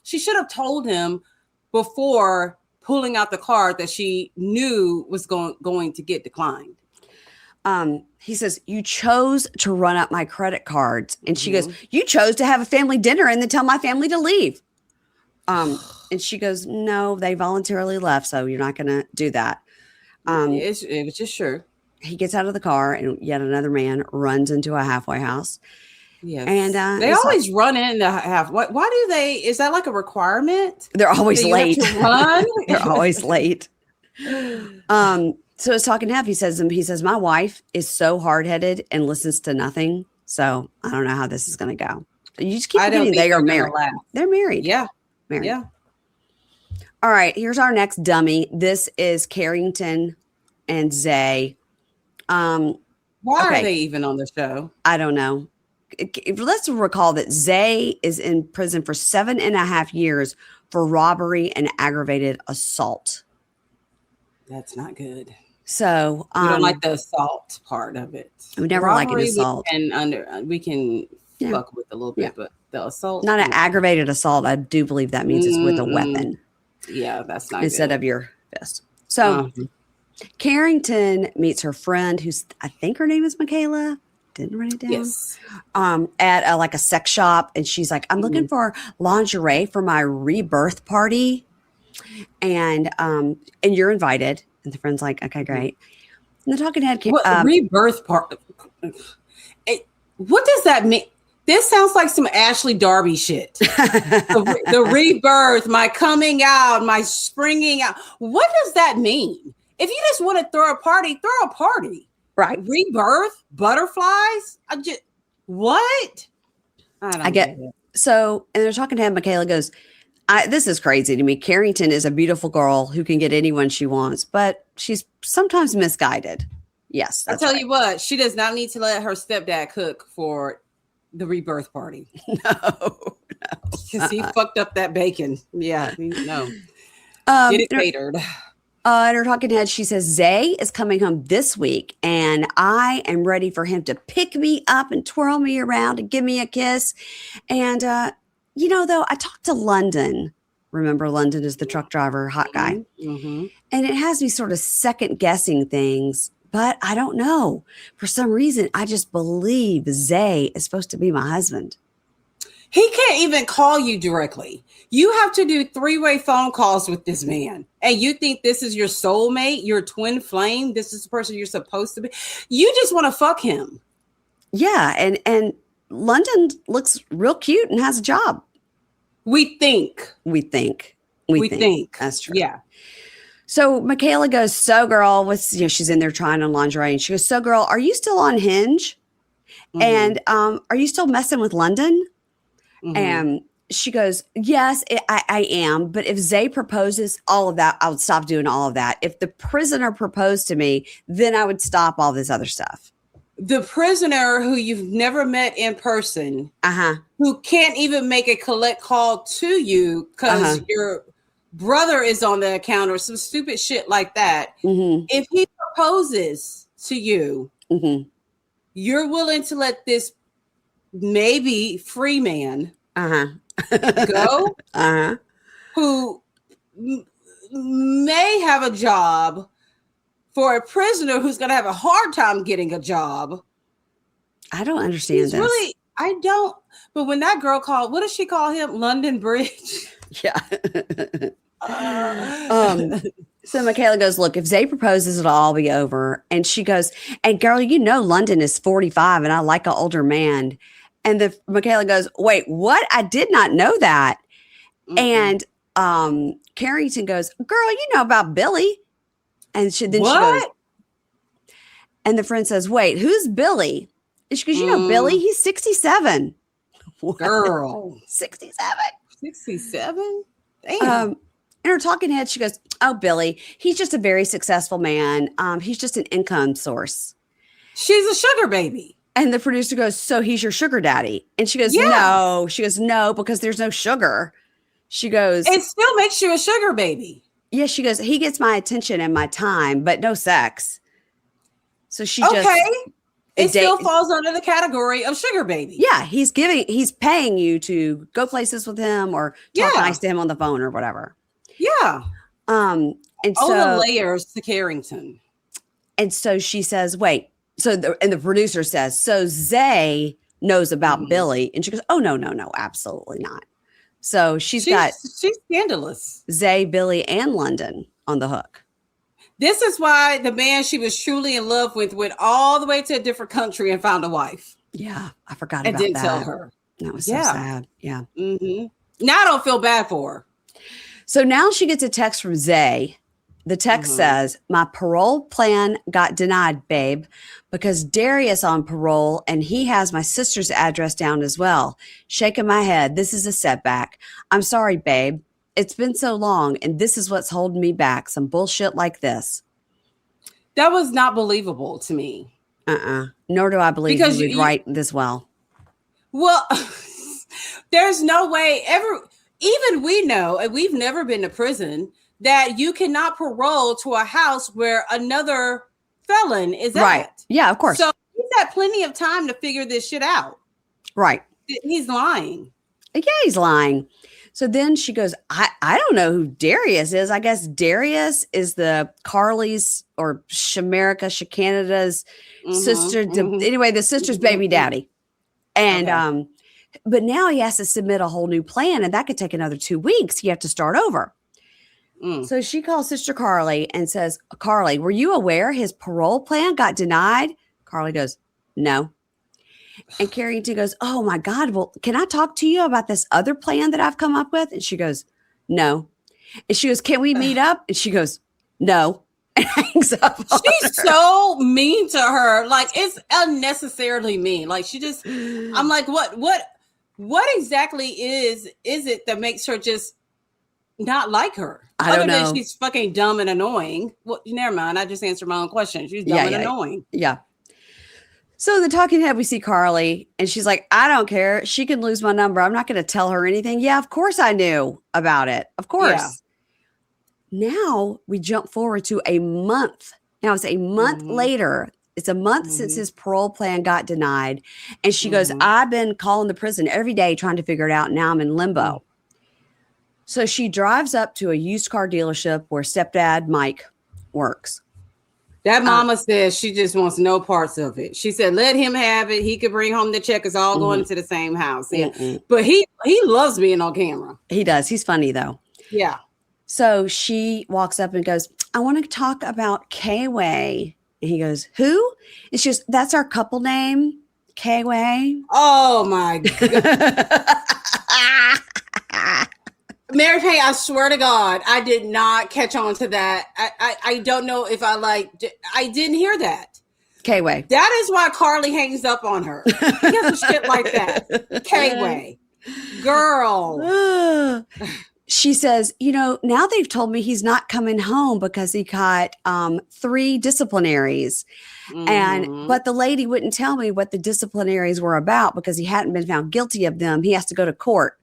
[SPEAKER 2] She should have told him before pulling out the card that she knew was going to get declined.
[SPEAKER 1] He says, you chose to run up my credit cards. And she goes, you chose to have a family dinner and then tell my family to leave. And she goes, no, they voluntarily left. So you're not going to do that.
[SPEAKER 2] It was just sure.
[SPEAKER 1] He gets out of the car and yet another man runs into a halfway house.
[SPEAKER 2] Yes.
[SPEAKER 1] And
[SPEAKER 2] they always run in the half. Why do they? Is that like a requirement?
[SPEAKER 1] They're always late.
[SPEAKER 2] Run?
[SPEAKER 1] They're always late. So it's talking to Hef. He says, my wife is so hard-headed and listens to nothing. So I don't know how this is going to go. You just keep forgetting they are married. They're married.
[SPEAKER 2] Yeah.
[SPEAKER 1] Married.
[SPEAKER 2] Yeah.
[SPEAKER 1] All right. Here's our next dummy. This is Karrington and s7e.
[SPEAKER 2] Why are they even on the show?
[SPEAKER 1] I don't know. Let's recall that s7e is in prison for 7.5 years for robbery and aggravated assault.
[SPEAKER 2] That's not good.
[SPEAKER 1] So
[SPEAKER 2] we don't like the assault part of it.
[SPEAKER 1] We never like an assault.
[SPEAKER 2] We can fuck with a little bit, but the assault,
[SPEAKER 1] not an aggravated assault. I do believe that means it's with a weapon.
[SPEAKER 2] Yeah, that's not
[SPEAKER 1] instead
[SPEAKER 2] good.
[SPEAKER 1] Of your fist. So Karrington meets her friend, I think her name is Micheal. didn't write it down.
[SPEAKER 2] Yes.
[SPEAKER 1] At like a sex shop, and she's like, I'm looking for lingerie for my rebirth party, and you're invited. And the friend's like, okay, great. And the talking head came.
[SPEAKER 2] Rebirth party? What does that mean? This sounds like some Ashley Darby shit. the rebirth, my coming out, my springing out. What does that mean? If you just want to throw a party, throw a party.
[SPEAKER 1] Right.
[SPEAKER 2] Rebirth, butterflies. What?
[SPEAKER 1] I get it. So, and they're talking to him. Michaela goes, this is crazy to me. Karrington is a beautiful girl who can get anyone she wants, but she's sometimes misguided. Yes.
[SPEAKER 2] I'll tell you what, she does not need to let her stepdad cook for the rebirth party.
[SPEAKER 1] No.
[SPEAKER 2] Because he fucked up that bacon. Yeah, no. Get it catered.
[SPEAKER 1] In her talking head, she says, Zay is coming home this week, and I am ready for him to pick me up and twirl me around and give me a kiss. And, though, I talked to London. Remember, London is the truck driver, hot guy.
[SPEAKER 2] Mm-hmm.
[SPEAKER 1] And it has me sort of second guessing things. But I don't know. For some reason, I just believe Zay is supposed to be my husband.
[SPEAKER 2] He can't even call you directly. You have to do 3-way phone calls with this man. And you think this is your soulmate, your twin flame? This is the person you're supposed to be? You just want to fuck him.
[SPEAKER 1] Yeah. And London looks real cute and has a job.
[SPEAKER 2] We think.
[SPEAKER 1] We think. That's true.
[SPEAKER 2] Yeah.
[SPEAKER 1] So Michaela goes, so girl, she's in there trying on lingerie. And she goes, so girl, are you still on Hinge? Mm-hmm. And are you still messing with London? Mm-hmm. And she goes, yes, I am. But if Zay proposes, all of that, I would stop doing all of that. If the prisoner proposed to me, then I would stop all this other stuff.
[SPEAKER 2] The prisoner who you've never met in person, who can't even make a collect call to you because your brother is on the account or some stupid shit like that.
[SPEAKER 1] Mm-hmm.
[SPEAKER 2] If he proposes to you, you're willing to let this maybe free man go who may have a job for a prisoner who's going to have a hard time getting a job.
[SPEAKER 1] I don't understand this.
[SPEAKER 2] Really, I don't. But when that girl called, what does she call him? London Bridge.
[SPEAKER 1] Yeah. So Michaela goes, look, if Zay proposes, it'll all be over. And she goes, and girl, London is 45 and I like an older man. And Michaela goes, wait, what? I did not know that. Mm-hmm. And Karrington goes, girl, you know about Billy. And she goes, and the friend says, wait, who's Billy? And she goes, Billy, he's 67.
[SPEAKER 2] Girl.
[SPEAKER 1] 67?
[SPEAKER 2] 67? Damn.
[SPEAKER 1] In her talking head, she goes, oh, Billy, he's just a very successful man. He's just an income source.
[SPEAKER 2] She's a sugar baby.
[SPEAKER 1] And the producer goes, so he's your sugar daddy? And she goes, no. She goes, no, because there's no sugar. She goes,
[SPEAKER 2] it still makes you a sugar baby.
[SPEAKER 1] Yeah, she goes, he gets my attention and my time, but no sex. So she
[SPEAKER 2] it still falls under the category of sugar baby.
[SPEAKER 1] Yeah, he's paying you to go places with him or talk nice to him on the phone or whatever.
[SPEAKER 2] Yeah.
[SPEAKER 1] And
[SPEAKER 2] all
[SPEAKER 1] so
[SPEAKER 2] the layers to Karrington.
[SPEAKER 1] And so she says, wait. So the producer says, so Zay knows about Billy. And she goes, oh, no, absolutely not. So she's
[SPEAKER 2] scandalous.
[SPEAKER 1] Zay, Billy, and London on the hook.
[SPEAKER 2] This is why the man she was truly in love with went all the way to a different country and found a wife.
[SPEAKER 1] Yeah, I forgot about that.
[SPEAKER 2] And didn't tell her.
[SPEAKER 1] That was so sad. Yeah.
[SPEAKER 2] Mm-hmm. Now I don't feel bad for her.
[SPEAKER 1] So now she gets a text from Zay. The text says, my parole plan got denied, babe, because Darius on parole and he has my sister's address down as well. Shaking my head. This is a setback. I'm sorry, babe. It's been so long and this is what's holding me back. Some bullshit like this.
[SPEAKER 2] That was not believable to me.
[SPEAKER 1] Nor do I believe because you would write this well.
[SPEAKER 2] Well, there's no way even we know, and we've never been to prison, that you cannot parole to a house where another felon is
[SPEAKER 1] right.
[SPEAKER 2] at.
[SPEAKER 1] Yeah, of course.
[SPEAKER 2] So he's had plenty of time to figure this shit out.
[SPEAKER 1] Right.
[SPEAKER 2] He's lying.
[SPEAKER 1] Yeah, he's lying. So then she goes, I don't know who Darius is. I guess Darius is the Carly's or Canada's sister. Anyway, the sister's baby daddy. And, but now he has to submit a whole new plan, and that could take another 2 weeks. You have to start over. So she calls Sister Carly and says, Carly, were you aware his parole plan got denied? Carly goes, no. And Karrington goes, oh my God, well, can I talk to you about this other plan that I've come up with? And she goes, no. And she goes, can we meet up? And she goes, no. And hangs up.
[SPEAKER 2] She's so mean to her. Like, it's unnecessarily mean. Like, she just, I'm like, what exactly is it that makes her just not like her?
[SPEAKER 1] I don't know.
[SPEAKER 2] Other than she's fucking dumb and annoying. Well, never mind. I just answered my own question. She's dumb and annoying.
[SPEAKER 1] Yeah. So the talking head, we see Carly, and she's like, I don't care. She can lose my number. I'm not going to tell her anything. Yeah, of course I knew about it. Of course. Yeah. Now we jump forward to a month. Now it's a month later. It's a month since his parole plan got denied. And she goes, I've been calling the prison every day trying to figure it out. Now I'm in limbo. So she drives up to a used car dealership where stepdad Mike works.
[SPEAKER 2] That mama says she just wants no parts of it. She said, let him have it. He could bring home the check. It's all going into the same house. Yeah. But he loves being on camera.
[SPEAKER 1] He does. He's funny, though.
[SPEAKER 2] Yeah.
[SPEAKER 1] So she walks up and goes, I want to talk about Kayleigh. And he goes, who? And she goes, that's our couple name, Kayleigh.
[SPEAKER 2] Oh, my God. Mary Payne, I swear to God, I did not catch on to that. I don't know if I didn't hear that.
[SPEAKER 1] Kayleigh.
[SPEAKER 2] That is why Carly hangs up on her. Because of shit like that. Kayleigh. Girl.
[SPEAKER 1] She says, now they've told me he's not coming home because he got 3 disciplinaries. But the lady wouldn't tell me what the disciplinaries were about because he hadn't been found guilty of them. He has to go to court.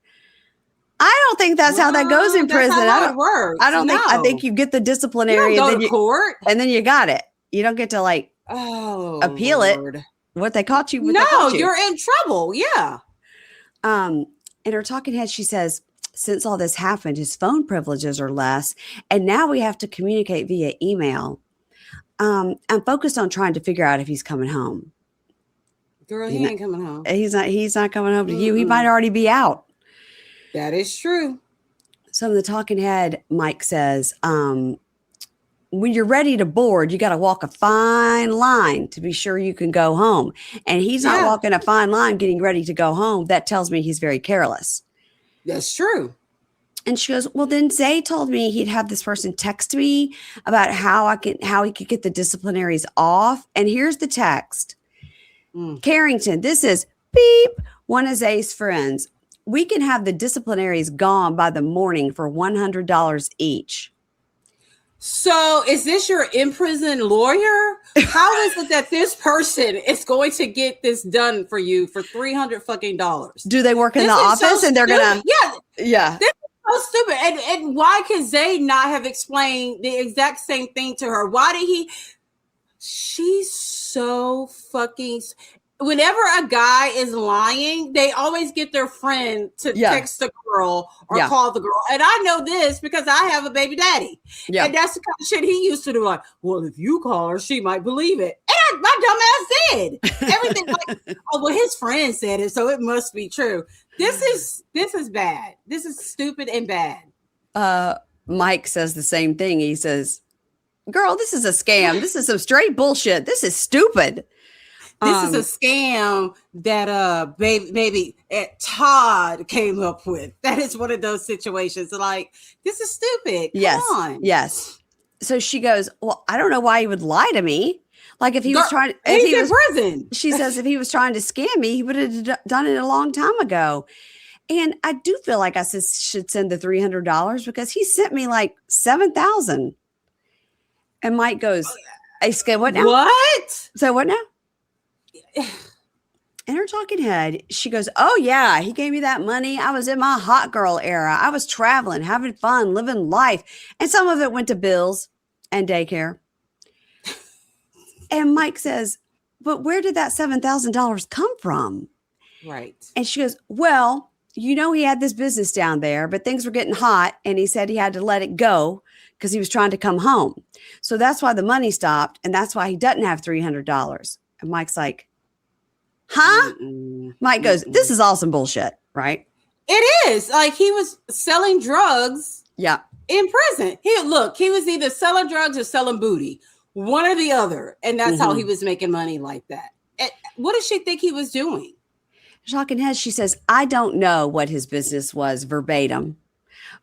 [SPEAKER 1] I don't think that's how that goes in prison.
[SPEAKER 2] It works.
[SPEAKER 1] I think you get the disciplinary
[SPEAKER 2] and then you go to court.
[SPEAKER 1] And then you got it. You don't get to appeal
[SPEAKER 2] Lord.
[SPEAKER 1] it. What they caught you.
[SPEAKER 2] You're in trouble. Yeah.
[SPEAKER 1] In her talking head, she says, since all this happened, his phone privileges are less. And now we have to communicate via email. I'm focused on trying to figure out if he's coming home.
[SPEAKER 2] Girl, he ain't coming home.
[SPEAKER 1] He's not coming home to you. He might already be out.
[SPEAKER 2] That is true.
[SPEAKER 1] So in the talking head, Mike says, when you're ready to board, you got to walk a fine line to be sure you can go home. And he's not walking a fine line getting ready to go home. That tells me he's very careless.
[SPEAKER 2] That's true.
[SPEAKER 1] And she goes, well, then Zay told me he'd have this person text me about how he could get the disciplinaries off. And here's the text. Karrington, this is beep, one of Zay's friends. We can have the disciplinaries gone by the morning for $100 each.
[SPEAKER 2] So is this your in-prison lawyer? How is it that this person is going to get this done for you for $300 fucking dollars?
[SPEAKER 1] Do they work in the office and they're going to? Yeah.
[SPEAKER 2] This is so stupid. And why could Zay not have explained the exact same thing to her? Why did he? She's so fucking. Whenever a guy is lying, they always get their friend to text the girl or call the girl. And I know this because I have a baby daddy. Yeah. And that's the kind of shit he used to do. Like, well, if you call her, she might believe it. And my dumb ass did. Everything like, oh, well, his friend said it, so it must be true. This is bad. This is stupid and bad.
[SPEAKER 1] Mike says the same thing. He says, girl, this is a scam. This is some straight bullshit. This is stupid.
[SPEAKER 2] This is a scam that baby Todd came up with. That is one of those situations. Like, this is stupid. Come on.
[SPEAKER 1] Yes. So she goes, well, I don't know why he would lie to me. Like if he was trying,
[SPEAKER 2] he's in prison.
[SPEAKER 1] She says if he was trying to scam me, he would have done it a long time ago. And I do feel like I should send the $300 because he sent me like $7,000. And Mike goes, I said, what now?
[SPEAKER 2] What?
[SPEAKER 1] So what now? In her talking head, she goes, oh, yeah, he gave me that money. I was in my hot girl era. I was traveling, having fun, living life. And some of it went to bills and daycare. And Mike says, but where did that $7,000 come from?
[SPEAKER 2] Right.
[SPEAKER 1] And she goes, well, he had this business down there, but things were getting hot, and he said he had to let it go because he was trying to come home. So that's why the money stopped, and that's why he doesn't have $300. And Mike's like, huh? Mike goes, this is all some bullshit, right?
[SPEAKER 2] It is. Like, he was selling drugs in prison. He was either selling drugs or selling booty, one or the other. And that's how he was making money like that. And what did she think he was doing?
[SPEAKER 1] Talking heads, she says, I don't know what his business was verbatim,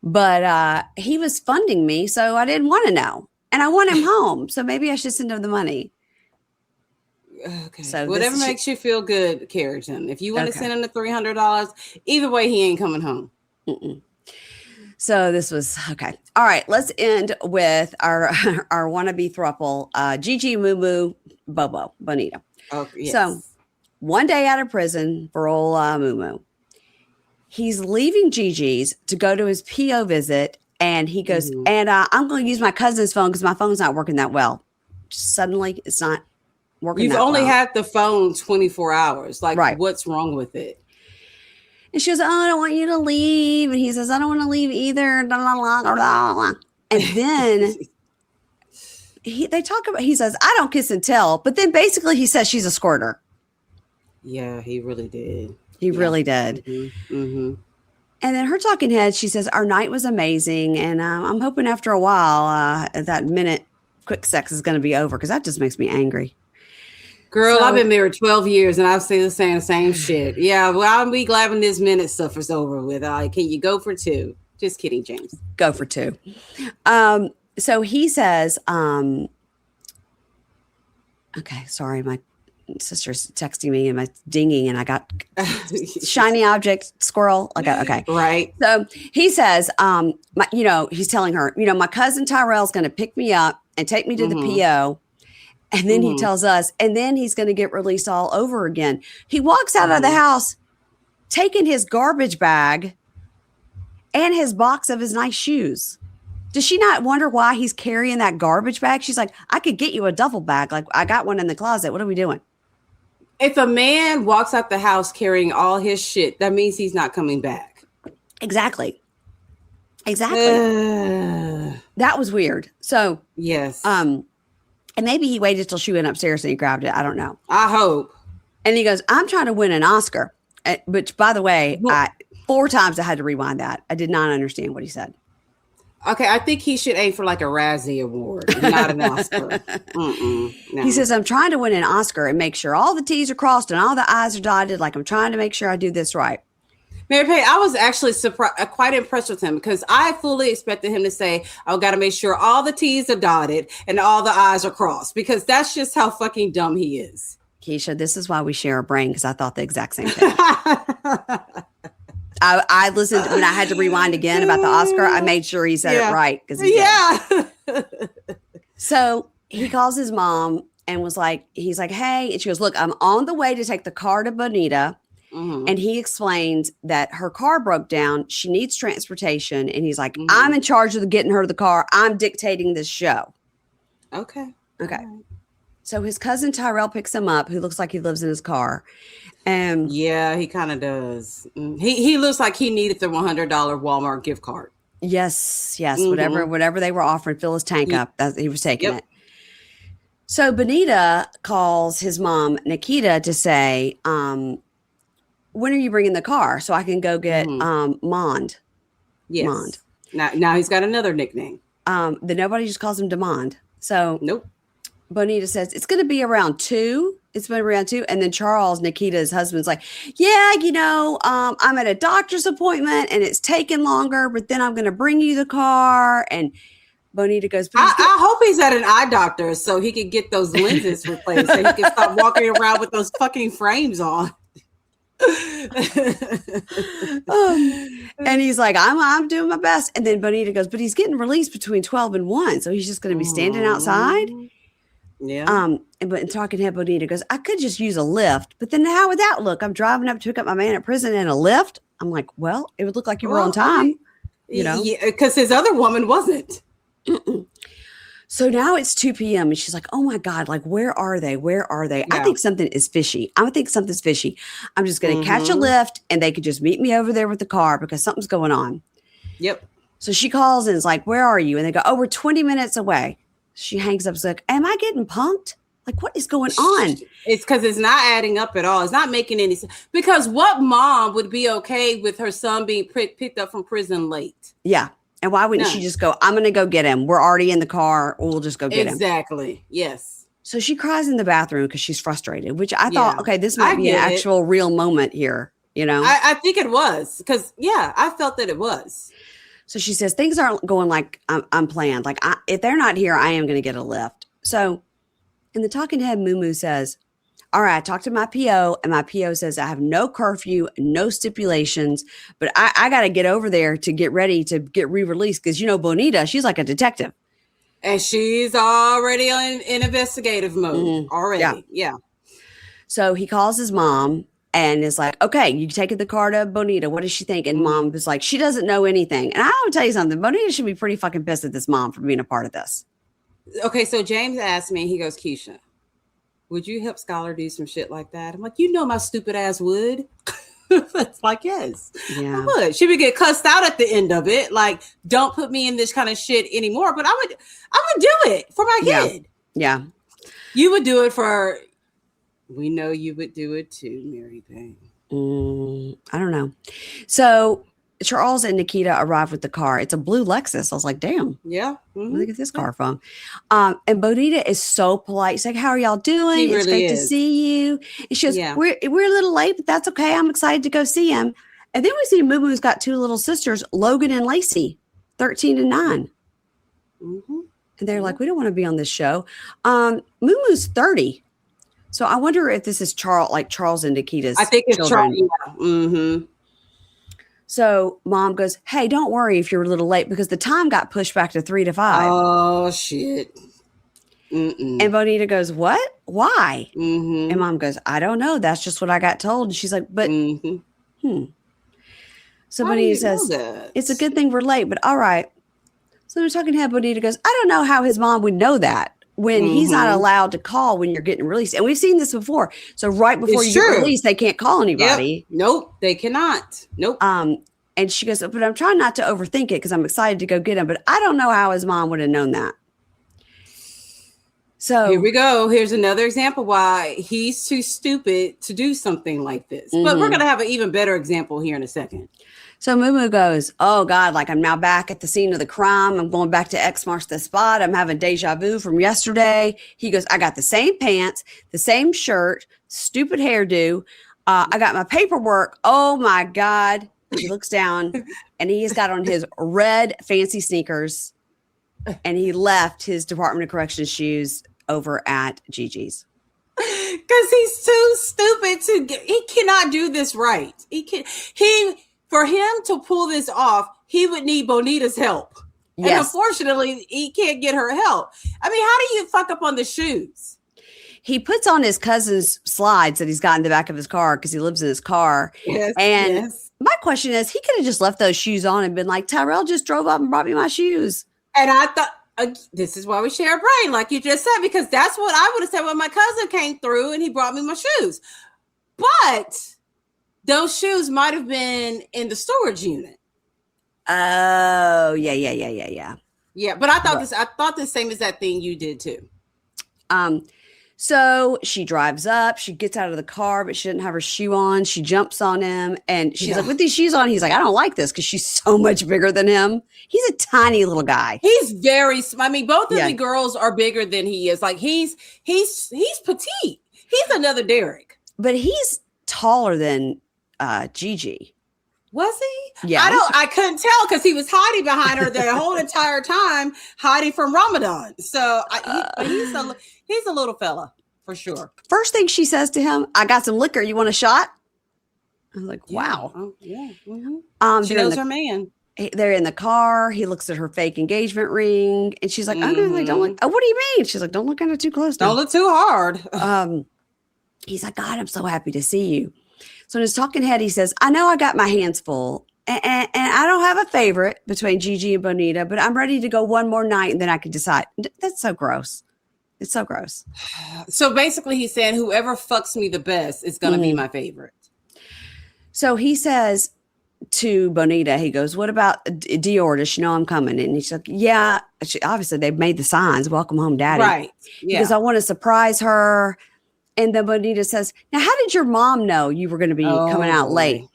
[SPEAKER 1] but he was funding me, so I didn't want to know. And I want him home, so maybe I should send him the money.
[SPEAKER 2] Okay. So whatever makes you feel good, Karrington. If you want to send him the $300, either way, he ain't coming home.
[SPEAKER 1] So this was okay. All right, let's end with our wannabe throuple, Gigi, Moo Moo, Bobo, Bonita.
[SPEAKER 2] Okay. Yes.
[SPEAKER 1] So one day out of prison for old Moo Moo, he's leaving Gigi's to go to his PO visit, and he goes, and I'm going to use my cousin's phone because my phone's not working that well. Suddenly, it's not working.
[SPEAKER 2] You've only had the phone 24 hours. Like, what's wrong with it?
[SPEAKER 1] And she goes, I don't want you to leave. And he says, I don't want to leave either. And then they talk about, he says, I don't kiss and tell. But then basically he says she's a squirter.
[SPEAKER 2] Yeah, he really did.
[SPEAKER 1] He really did. And then her talking head, she says, our night was amazing. And I'm hoping after a while that minute quick sex is going to be over, because that just makes me angry.
[SPEAKER 2] Girl, I've been married 12 years and I've still saying the same shit. Yeah, well, I'll be glad when this minute stuff is over with. Can you go for 2? Just kidding, James.
[SPEAKER 1] Go for 2. So he says, okay, sorry, my sister's texting me and my dinging, and I got shiny object squirrel. Okay.
[SPEAKER 2] Right.
[SPEAKER 1] So he says, he's telling her, my cousin Tyrell's going to pick me up and take me to the PO. And then he tells us, and then he's going to get released all over again. He walks out of the house, taking his garbage bag and his box of his nice shoes. Does she not wonder why he's carrying that garbage bag? She's like, I could get you a duffel bag. Like, I got one in the closet. What are we doing?
[SPEAKER 2] If a man walks out the house carrying all his shit, that means he's not coming back.
[SPEAKER 1] Exactly. That was weird. So,
[SPEAKER 2] yes.
[SPEAKER 1] And maybe he waited till she went upstairs and he grabbed it. I don't know.
[SPEAKER 2] I hope.
[SPEAKER 1] And he goes, I'm trying to win an Oscar. Which, by the way, 4 times I had to rewind that. I did not understand what he said.
[SPEAKER 2] Okay, I think he should aim for like a Razzie Award, not an Oscar. No.
[SPEAKER 1] He says, I'm trying to win an Oscar and make sure all the T's are crossed and all the I's are dotted. Like, I'm trying to make sure I do this right.
[SPEAKER 2] Mary Payne, I was actually quite impressed with him, because I fully expected him to say, I've got to make sure all the T's are dotted and all the I's are crossed, because that's just how fucking dumb he is.
[SPEAKER 1] Keisha, this is why we share a brain, because I thought the exact same thing. I listened when I had to rewind again about the Oscar. I made sure he said it right. So he calls his mom and he's like, hey, and she goes, look, I'm on the way to take the car to Bonita. And he explains that her car broke down. She needs transportation. And he's like, I'm in charge of getting her to the car. I'm dictating this show.
[SPEAKER 2] Okay.
[SPEAKER 1] Right. So his cousin Tyrell picks him up, who looks like he lives in his car. And
[SPEAKER 2] yeah, he kind of does. He looks like he needed the $100 Walmart gift card.
[SPEAKER 1] Yes. Whatever they were offering, fill his tank up. He was taking it. So Bonita calls his mom, Nikita, to say, when are you bringing the car so I can go get Mond?
[SPEAKER 2] Yes.
[SPEAKER 1] Mond.
[SPEAKER 2] Now he's got another nickname.
[SPEAKER 1] Nobody just calls him Demond. So
[SPEAKER 2] nope.
[SPEAKER 1] Bonita says it's going to be around 2. It's been around 2. And then Charles, Nikita's husband's like, yeah, I'm at a doctor's appointment and it's taking longer, but then I'm going to bring you the car. And Bonita goes,
[SPEAKER 2] I hope he's at an eye doctor so he can get those lenses replaced so he can stop walking around with those fucking frames on.
[SPEAKER 1] And he's like, I'm doing my best. And then Bonita goes, but he's getting released between 12 and 1. So he's just going to be standing outside.
[SPEAKER 2] Yeah.
[SPEAKER 1] But talking head, Bonita goes, I could just use a lift, but then how would that look? I'm driving up to pick up my man at prison in a lift. I'm like, well, it would look like you were on time,
[SPEAKER 2] because his other woman wasn't.
[SPEAKER 1] So now it's 2 p.m. and she's like, oh my God, like, where are they? Where are they? Yeah. I think something is fishy. I think something's fishy. I'm just going to catch a lift and they could just meet me over there with the car because something's going on.
[SPEAKER 2] Yep.
[SPEAKER 1] So she calls and is like, where are you? And they go, oh, we're 20 minutes away. She hangs up. She's like, am I getting punked? Like, what is going on?
[SPEAKER 2] It's because it's not adding up at all. It's not making any sense. Because what mom would be okay with her son being picked up from prison late?
[SPEAKER 1] Yeah. And why wouldn't she just go, I'm going to go get him. We're already in the car. We'll just go get him.
[SPEAKER 2] Exactly. Yes.
[SPEAKER 1] So she cries in the bathroom because she's frustrated, which I thought, okay, this might be an actual real moment here. You know,
[SPEAKER 2] I think it was because, I felt that it was.
[SPEAKER 1] So she says, things aren't going like I'm planned. Like, if they're not here, I am going to get a lift. So in the talking head, Moo Moo says, all right, I talked to my PO and my PO says I have no curfew, no stipulations, but I got to get over there to get ready to get re-released because, Bonita, she's like a detective.
[SPEAKER 2] And she's already in investigative mode already. Yeah.
[SPEAKER 1] So he calls his mom and is like, okay, you taking the car to Bonita. What does she think? And mom was like, she doesn't know anything. And I want to tell you something. Bonita should be pretty fucking pissed at this mom for being a part of this.
[SPEAKER 2] Okay, so James asked me, he goes, Keisha, would you help Scholar do some shit like that? I'm like, my stupid ass would. It's like, yes, I would. She would get cussed out at the end of it. Like, don't put me in this kind of shit anymore. But I would do it for my kid.
[SPEAKER 1] Yeah.
[SPEAKER 2] You would do it for, we know you would do it too, Mary Payne.
[SPEAKER 1] I don't know. So Charles and Nikita arrived with the car. It's a blue Lexus. I was like, damn.
[SPEAKER 2] Yeah.
[SPEAKER 1] Where did they get this car from? And Bonita is so polite. She's like, how are y'all doing? It's great to see you. And she goes, we're a little late, but that's okay. I'm excited to go see him. And then we see Moo Moo's got two little sisters, Logan and Lacey, 13 and 9. And they're like, we don't want to be on this show. Moo Moo's 30. So I wonder if this is Charles and Nikita's
[SPEAKER 2] I think it's
[SPEAKER 1] children.
[SPEAKER 2] Charles. Yeah.
[SPEAKER 1] So mom goes, hey, don't worry if you're a little late because the time got pushed back to 3 to 5.
[SPEAKER 2] Oh, shit.
[SPEAKER 1] And Bonita goes, what? Why? And mom goes, I don't know. That's just what I got told. And she's like, but, So Bonita says, it's a good thing we're late, but all right. So they're talking to him. Bonita goes, I don't know how his mom would know that when he's not allowed to call when you're getting released. And we've seen this before. So right before you get released, they can't call anybody.
[SPEAKER 2] Yep. Nope, they cannot. Nope.
[SPEAKER 1] And she goes, but I'm trying not to overthink it because I'm excited to go get him. But I don't know how his mom would have known that. So
[SPEAKER 2] here we go. Here's another example why he's too stupid to do something like this. But we're going to have an even better example here in a second.
[SPEAKER 1] So Moo Moo goes, oh God, like I'm now back at the scene of the crime. I'm going back to X marks the spot. I'm having deja vu from yesterday. He goes, I got the same pants, the same shirt, stupid hairdo. I got my paperwork. Oh my God. He looks down and he's got on his red fancy sneakers and he left his Department of Corrections shoes over at Gigi's.
[SPEAKER 2] Because he's too stupid he cannot do this right. For him to pull this off, he would need Bonita's help. Yes. And unfortunately, he can't get her help. I mean, how do you fuck up on the shoes?
[SPEAKER 1] He puts on his cousin's slides that he's got in the back of his car because he lives in his car.
[SPEAKER 2] Yes,
[SPEAKER 1] and my question is, he could have just left those shoes on and been like, Tyrell just drove up and brought me my shoes.
[SPEAKER 2] And I thought, this is why we share a brain, like you just said, because that's what I would have said when my cousin came through and he brought me my shoes. But those shoes might have been in the storage unit.
[SPEAKER 1] Oh, yeah.
[SPEAKER 2] Yeah, but I thought the same as that thing you did too.
[SPEAKER 1] So she drives up, she gets out of the car, but she didn't have her shoe on. She jumps on him and she's like, with these shoes on, he's like, I don't like this because she's so much bigger than him. He's a tiny little guy.
[SPEAKER 2] He's both of the girls are bigger than he is. Like he's petite. He's another Derek.
[SPEAKER 1] But he's taller than Gigi.
[SPEAKER 2] Was he?
[SPEAKER 1] Yeah.
[SPEAKER 2] I couldn't tell because he was hiding behind her the whole entire time, hiding from Ramadan. So he's a little fella for sure.
[SPEAKER 1] First thing she says to him, I got some liquor. You want a shot? I'm like, wow.
[SPEAKER 2] Oh, yeah. Mm-hmm. She knows her man.
[SPEAKER 1] They're in the car. He looks at her fake engagement ring and she's like, okay, don't look. Oh, what do you mean? She's like, don't look at it too close.
[SPEAKER 2] Don't look too hard.
[SPEAKER 1] He's like, God, I'm so happy to see you. So in his talking head, he says, I know I got my hands full And I don't have a favorite between Gigi and Bonita, but I'm ready to go one more night and then I can decide. That's so gross. It's so gross.
[SPEAKER 2] So basically he's saying whoever fucks me the best is going to be my favorite.
[SPEAKER 1] So he says to Bonita, he goes, what about Dior? Does she know I'm coming? And he's like, yeah. Obviously, they've made the signs. Welcome home, Daddy.
[SPEAKER 2] Right. Yeah.
[SPEAKER 1] Because I want to surprise her. And then Bonita says, now, how did your mom know you were going to be coming out late?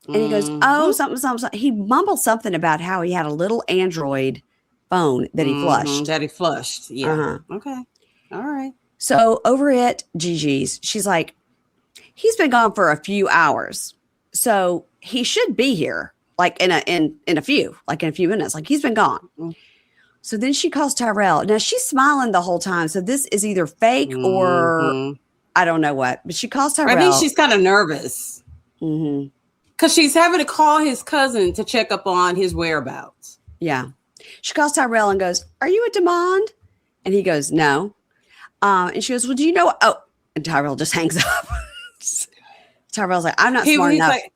[SPEAKER 1] And he goes, oh, something. He mumbled something about how he had a little Android phone that he flushed.
[SPEAKER 2] That he flushed. Yeah. Okay. All right.
[SPEAKER 1] So over at Gigi's, she's like, he's been gone for a few hours. So he should be here, like in a few minutes. Like he's been gone. So then she calls Tyrell. Now she's smiling the whole time. So this is either fake or I don't know what. But she calls Tyrell.
[SPEAKER 2] I think she's kind of nervous. Because she's having to call his cousin to check up on his whereabouts.
[SPEAKER 1] Yeah. She calls Tyrell and goes, are you at Demond? And he goes, no. And she goes, well, do you know? Oh, and Tyrell just hangs up. Tyrell's like, I'm not smart enough. Like,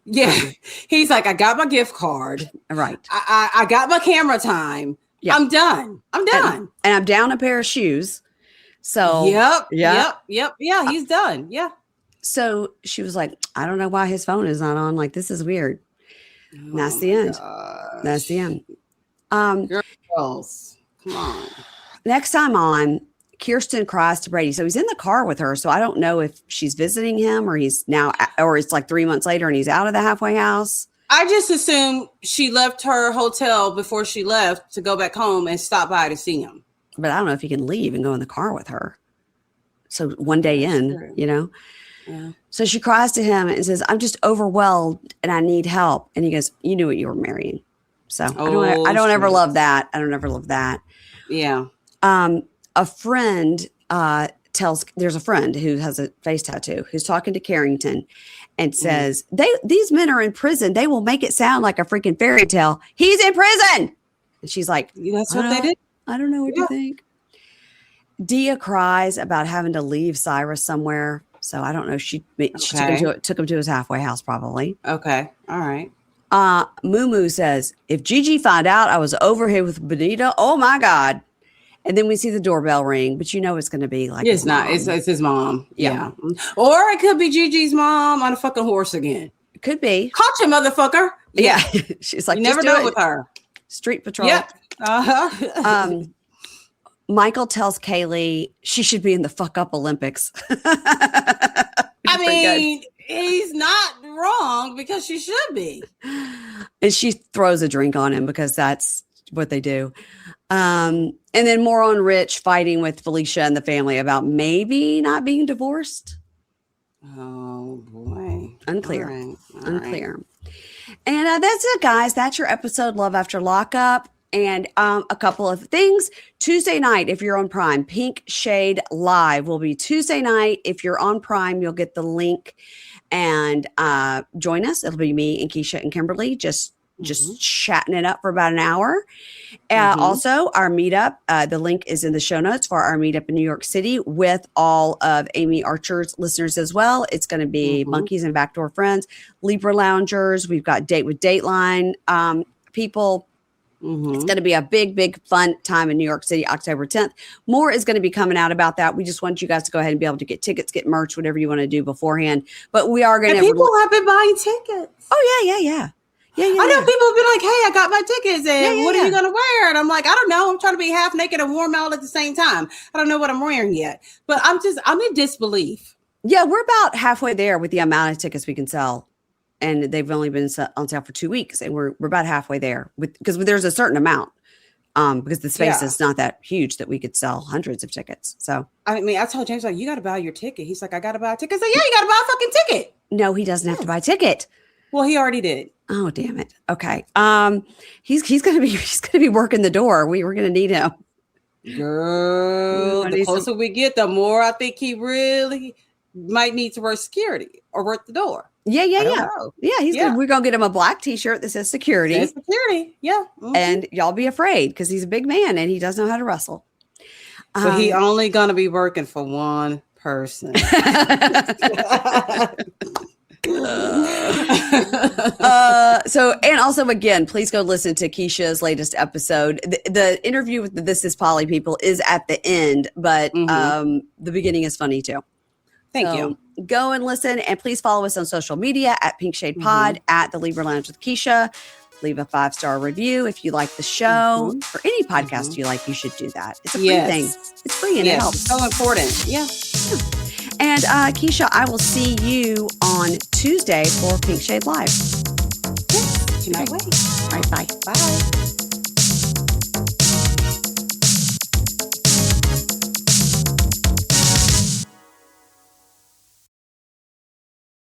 [SPEAKER 2] Yeah. He's like, I got my gift card.
[SPEAKER 1] Right.
[SPEAKER 2] I got my camera time. Yeah. I'm done.
[SPEAKER 1] And I'm down a pair of shoes. So
[SPEAKER 2] Yep. Yeah, he's done. Yeah.
[SPEAKER 1] So she was like, I don't know why his phone is not on. Like, this is weird. And that's the end.
[SPEAKER 2] Gosh.
[SPEAKER 1] That's the end.
[SPEAKER 2] Girls, come on.
[SPEAKER 1] Next time on, Keirsten cries to Brady. So he's in the car with her. So I don't know if she's visiting him or it's like 3 months later and he's out of the halfway house.
[SPEAKER 2] I just assume she left her hotel before she left to go back home and stop by to see him.
[SPEAKER 1] But I don't know if he can leave and go in the car with her. So one day in,
[SPEAKER 2] Yeah.
[SPEAKER 1] So she cries to him and says, I'm just overwhelmed and I need help. And he goes, you knew what you were marrying. So I don't ever love that. I don't ever love that.
[SPEAKER 2] Yeah.
[SPEAKER 1] A friend there's a friend who has a face tattoo who's talking to Karrington and says, these men are in prison. They will make it sound like a freaking fairy tale. He's in prison. And she's like,
[SPEAKER 2] that's what they did.
[SPEAKER 1] I don't know what you think. Dia cries about having to leave Cyrus somewhere. So I don't know. She took him to his halfway house, probably.
[SPEAKER 2] Okay. All right.
[SPEAKER 1] Moo Moo says, if Gigi found out I was over here with Bonita, oh my God. And then we see the doorbell ring, but it's going to be like,
[SPEAKER 2] it's not. It's his mom. Yeah. Or it could be Gigi's mom on a fucking horse again.
[SPEAKER 1] It could be.
[SPEAKER 2] Caught you, motherfucker.
[SPEAKER 1] Yeah. She's like,
[SPEAKER 2] you never know with her.
[SPEAKER 1] Street patrol.
[SPEAKER 2] Yep.
[SPEAKER 1] Micheal tells Kayleigh she should be in the fuck up Olympics.
[SPEAKER 2] I mean, he's not wrong because she should be.
[SPEAKER 1] And she throws a drink on him because that's what they do. And then more on Rich fighting with Felicia and the family about maybe not being divorced.
[SPEAKER 2] Oh boy.
[SPEAKER 1] Unclear.
[SPEAKER 2] All
[SPEAKER 1] Unclear. Right. And that's it, guys. That's your episode, Love After Lockup. And a couple of things. Tuesday night, if you're on Prime, Pink Shade Live will be Tuesday night. If you're on Prime, you'll get the link and join us. It'll be me and Keisha and Kimberly just chatting it up for about an hour. Also, our meetup, the link is in the show notes for our meetup in New York City with all of Amy Archer's listeners as well. It's going to be Monkeys and Backdoor Friends, Libra Loungers. We've got Date with Dateline people. It's going to be a big, big fun time in New York City, October 10th. More is going to be coming out about that. We just want you guys to go ahead and be able to get tickets, get merch, whatever you want to do beforehand. But we are going to.
[SPEAKER 2] People have been buying tickets.
[SPEAKER 1] Oh, yeah.
[SPEAKER 2] I know people have been like, hey, I got my tickets and what are you going to wear? And I'm like, I don't know. I'm trying to be half naked and warm out at the same time. I don't know what I'm wearing yet, but I'm in disbelief.
[SPEAKER 1] Yeah, we're about halfway there with the amount of tickets we can sell. And they've only been on sale for 2 weeks. And we're about halfway there because there's a certain amount because the space is not that huge that we could sell hundreds of tickets. So,
[SPEAKER 2] I mean, I told James, like, you got to buy your ticket. He's like, I got to buy a ticket. I said, yeah, you got to buy a fucking ticket.
[SPEAKER 1] No, he doesn't have to buy a ticket.
[SPEAKER 2] Well, he already did.
[SPEAKER 1] Oh, damn it. Okay. He's going to be working the door. We're going to need him.
[SPEAKER 2] Girl, the closer we get, the more I think he really might need to work security or work the door.
[SPEAKER 1] Yeah. He's good. We're going to get him a black t-shirt that says security.
[SPEAKER 2] Says security. Yeah.
[SPEAKER 1] And y'all be afraid because he's a big man and he doesn't know how to wrestle.
[SPEAKER 2] So he only going to be working for one person.
[SPEAKER 1] So, and also again, please go listen to Keisha's latest episode. The interview with the This Is Polly people is at the end, but the beginning is funny too.
[SPEAKER 2] Thank you.
[SPEAKER 1] Go and listen, and please follow us on social media at Pink Shade Pod, at the Libra Lounge with Keisha. Leave a 5-star review if you like the show or any podcast you like. You should do that. It's a free thing. It's free and it helps.
[SPEAKER 2] So important. Yeah.
[SPEAKER 1] And Keisha, I will see you on Tuesday for Pink Shade Live.
[SPEAKER 2] Cannot wait.
[SPEAKER 1] All right, bye.
[SPEAKER 2] Bye.